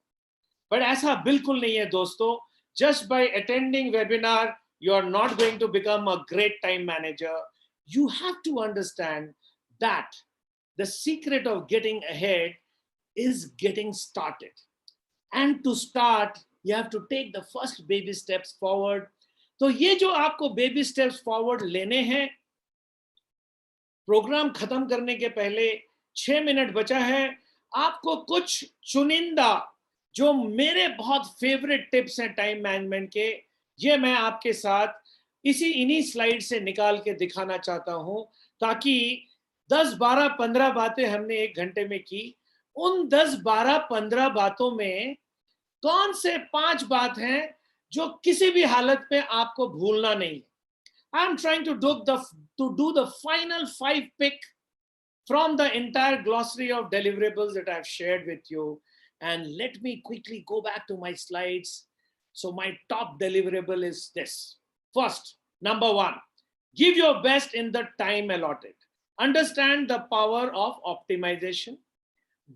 बट ऐसा बिल्कुल नहीं है दोस्तों. Just by attending webinar you are not going to become a great time manager. You have to understand that the secret of getting ahead is getting started. And to start, you have to take the first baby steps forward. तो ये जो आपको baby steps forward लेने हैं, programme खत्म करने के पहले 6 मिनट बचा है, आपको कुछ चुनिंदा जो मेरे बहुत फेवरेट टिप्स हैं टाइम मैनेजमेंट के, ये मैं आपके साथ इन्हीं स्लाइड से निकाल के दिखाना चाहता हूं, ताकि 10, 12, 15 बातें हमने 1 घंटे में की. उन 10, 12, 15 बातों में कौन से 5 बात हैं जो किसी भी हालत में आपको भूलना नहीं. I am trying to do the final 5 pick from the entire glossary of deliverables that I've shared with you. And let me quickly go back to my slides. So my top deliverable is this. First, number 1, give your best in the time allotted. Understand the power of optimization.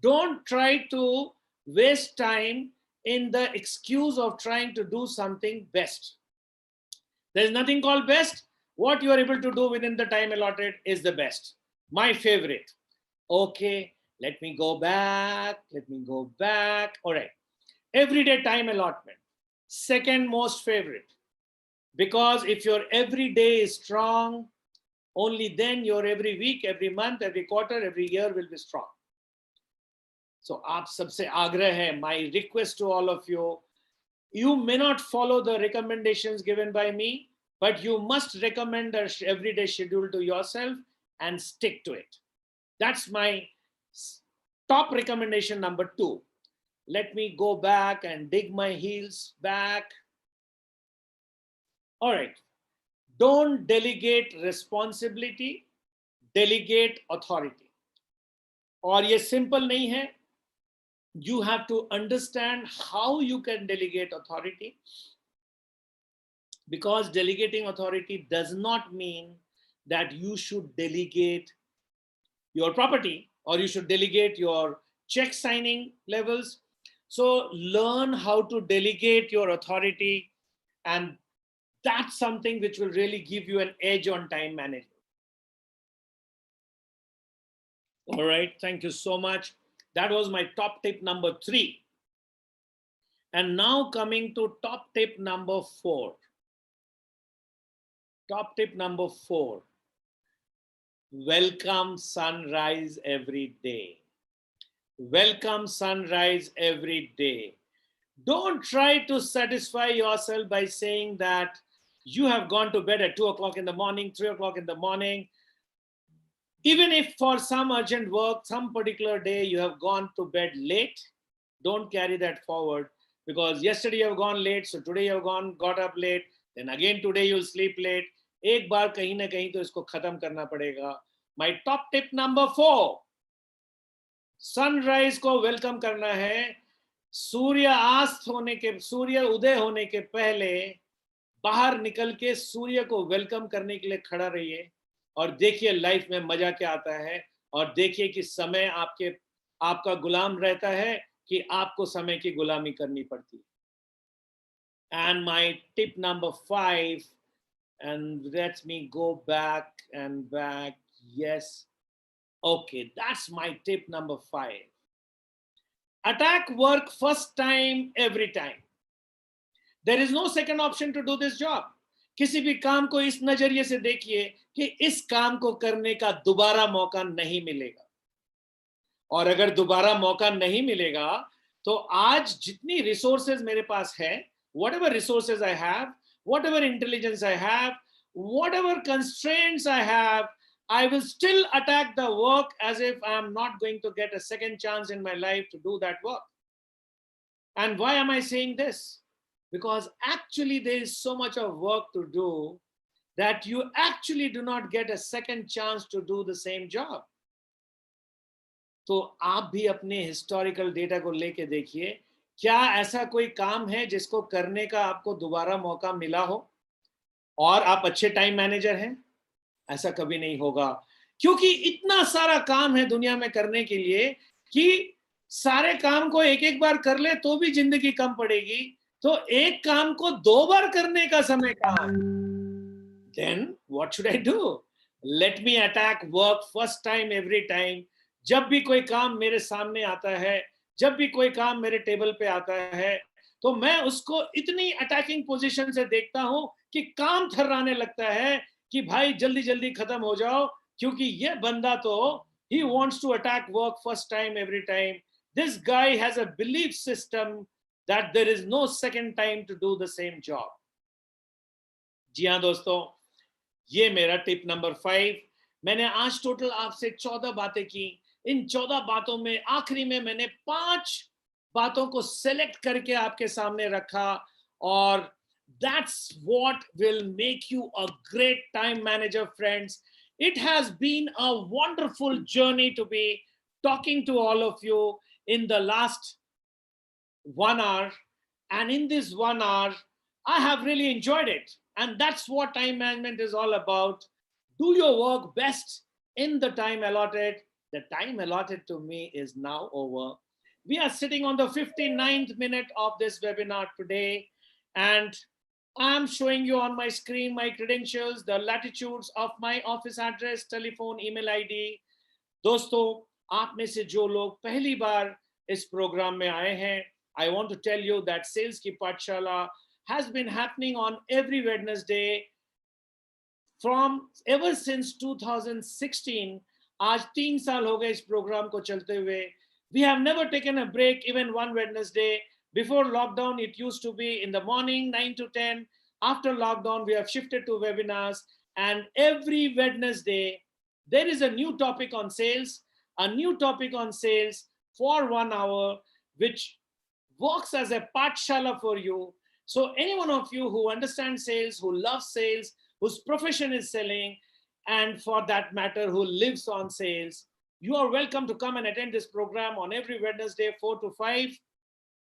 Don't try to waste time in the excuse of trying to do something best. There's nothing called best. What you are able to do within the time allotted is the best. My favorite. Okay, let me go back. All right. Everyday time allotment. Second most favorite. Because if your every day is strong, only then your every week, every month, every quarter, every year will be strong. So aap sabse aagrah hai, my request to all of you, you may not follow the recommendations given by me, but you must recommend an everyday schedule to yourself and stick to it. That's my top recommendation number 2. Let me go back and dig my heels back. All right. Don't delegate responsibility, delegate authority. और ये simple नहीं है. You have to understand how you can delegate authority, because delegating authority does not mean that you should delegate your property or you should delegate your check signing levels. So learn how to delegate your authority, and that's something which will really give you an edge on time management. All right, thank you so much. That was my top tip number 3. And now coming to top tip number 4. Top tip number 4. Welcome sunrise every day. Welcome sunrise every day. Don't try to satisfy yourself by saying that you have gone to bed at 2 o'clock in the morning, 3 o'clock in the morning. Even if for some urgent work, some particular day you have gone to bed late, don't carry that forward, because yesterday you have gone late, so today you have got up late, then again today you'll sleep late. एक बार कहीं ना कहीं तो इसको खत्म करना पड़ेगा. My top tip number 4, sunrise को वेलकम करना है। सूर्य उदय होने के पहले बाहर निकल के सूर्य को वेलकम करने के लिए खड़ा रहिए और देखिए लाइफ में मजा क्या आता है, और देखिए कि समय आपका गुलाम रहता है कि आपको समय की गुलामी करनी पड़ती है। And my tip number 5, and let me go back and back. Yes. Okay, that's my tip number 5. Attack work first time, every time. There is no second option to do this job. किसी भी काम को इस नजरिए से देखिए कि इस काम को करने का दोबारा मौका नहीं मिलेगा, और अगर दोबारा मौका नहीं मिलेगा तो आज जितनी रिसोर्सेज मेरे पास है, whatever resources I have, whatever intelligence I have, whatever constraints I have, I will still attack the work as if I am not going to get a second chance in my life to do that work. And why am I saying this? Because actually there is so much of work to do that you actually do not get a second chance to do the same job. तो आप भी अपने historical data को लेके देखिए, क्या ऐसा कोई काम है जिसको करने का आपको दोबारा मौका मिला हो और आप अच्छे टाइम मैनेजर हैं? ऐसा कभी नहीं होगा, क्योंकि इतना सारा काम है दुनिया में करने के लिए कि सारे काम को एक एक बार कर ले तो भी जिंदगी कम पड़ेगी, तो एक काम को 2 बार करने का समय कहाँ है? Then what should I do? Let me attack work first time, every time. जब भी कोई काम मेरे सामने आता है, जब भी कोई काम मेरे टेबल पे आता है, तो मैं उसको इतनी अटैकिंग पोजीशन से देखता हूं कि काम थर्राने लगता है कि भाई जल्दी जल्दी खत्म हो जाओ, क्योंकि ये बंदा तो he wants to attack work first time, every time. This guy has a belief system that there is no second time to do the same job. जी हाँ दोस्तों, ये मेरा टिप नंबर 5। मैंने आज टोटल आपसे 14 बातें की। इन 14 बातों में आखिरी में मैंने 5 बातों को सेलेक्ट करके आपके सामने रखा, और that's what will make you a great time manager, friends. It has been a wonderful journey to be talking to all of you in the last 1 hour, and in this 1 hour I have really enjoyed it, and that's what time management is all about. Do your work best in the time allotted. The time allotted to me is now over. We are sitting on the 59th minute of this webinar today, and I'm showing you on my screen my credentials, the latitudes of my office address, telephone, email ID. दोस्तों, आप में से जो लोग पहली बार इस programme में आए हैं, I want to tell you that Sales की पाठशाला has been happening on every Wednesday from ever since 2016. आज 3 साल हो गए इस प्रोग्राम को चलते हुए. We have never taken a break even one Wednesday. Before lockdown, it used to be in the morning 9 to 10. After lockdown, we have shifted to webinars, and every Wednesday there is a new topic on sales, for 1 hour, which works as a pathshala for you. So any one of you who understands sales, who loves sales, whose profession is selling, and for that matter, who lives on sales, you are welcome to come and attend this program on every Wednesday, 4 to 5.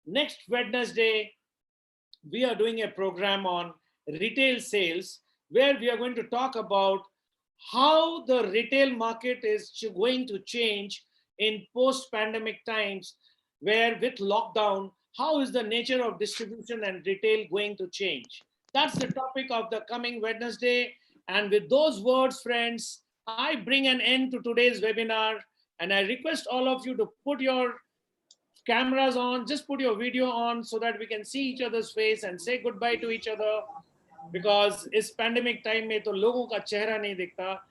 Next Wednesday, we are doing a program on retail sales, where we are going to talk about how the retail market is going to change in post-pandemic times, where with lockdown, how is the nature of distribution and retail going to change? That's the topic of the coming Wednesday. And with those words, friends, I bring an end to today's webinar, and I request all of you to put your cameras on, just put your video on so that we can see each other's face and say goodbye to each other, because इस pandemic time में तो लोगों का चेहरा नहीं दिखता,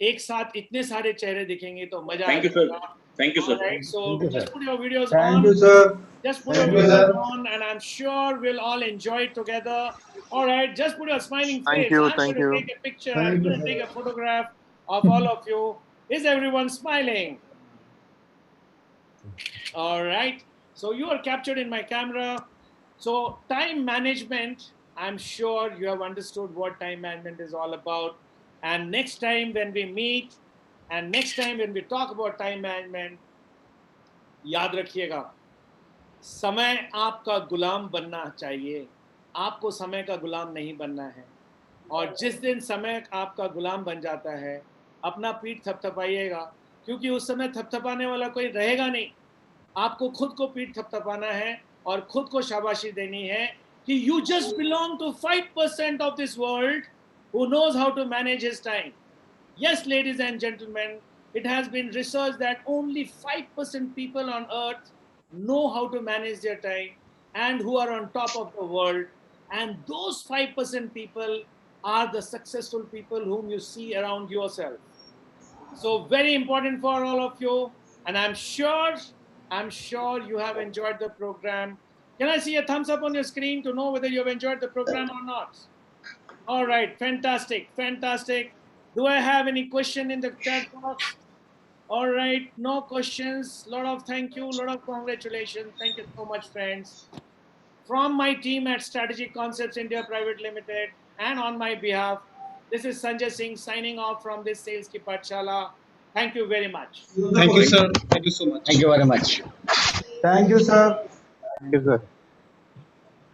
एक साथ इतने सारे चेहरे दिखेंगे तो मजा आएगा.
Thank you, sir.
Right, so just put your videos
Thank
on.
you, sir.
Just put your videos on, and I'm sure we'll all enjoy it together. All right, just put your smiling face. I'm going to take a picture. I'm going to take a photograph of all of you. Is everyone smiling? All right. So you are captured in my camera. So time management, I'm sure you have understood what time management is all about. And next time when we meet, And next time when we talk about time management, याद रखिएगा, समय आपका गुलाम बनना चाहिए, आपको समय का गुलाम नहीं बनना है। और जिस दिन समय आपका गुलाम बन जाता है, अपना पीठ थपथपाइएगा, क्योंकि उस समय थपथपाने वाला कोई रहेगा नहीं। आपको खुद को पीठ थपथपाना है और खुद को शाबाशी देनी है कि you just belong to 5% of this world who knows how to manage his time. Yes, ladies and gentlemen, it has been researched that only 5% people on earth know how to manage their time and who are on top of the world. And those 5% people are the successful people whom you see around yourself. So very important for all of you. And I'm sure you have enjoyed the program. Can I see a thumbs up on your screen to know whether you've enjoyed the program or not? All right, fantastic, fantastic. Do I have any question in the chat box? All right, no questions. Lot of thank you, lot of congratulations. Thank you so much, friends. From my team at Strategic Concepts India Private Limited and on my behalf, this is Sanjay Singh signing off from this Sales Ki Pathshala. Thank you very much.
Thank you, sir. Thank you so much.
Thank you very much.
Thank you, sir.
Thank you, sir.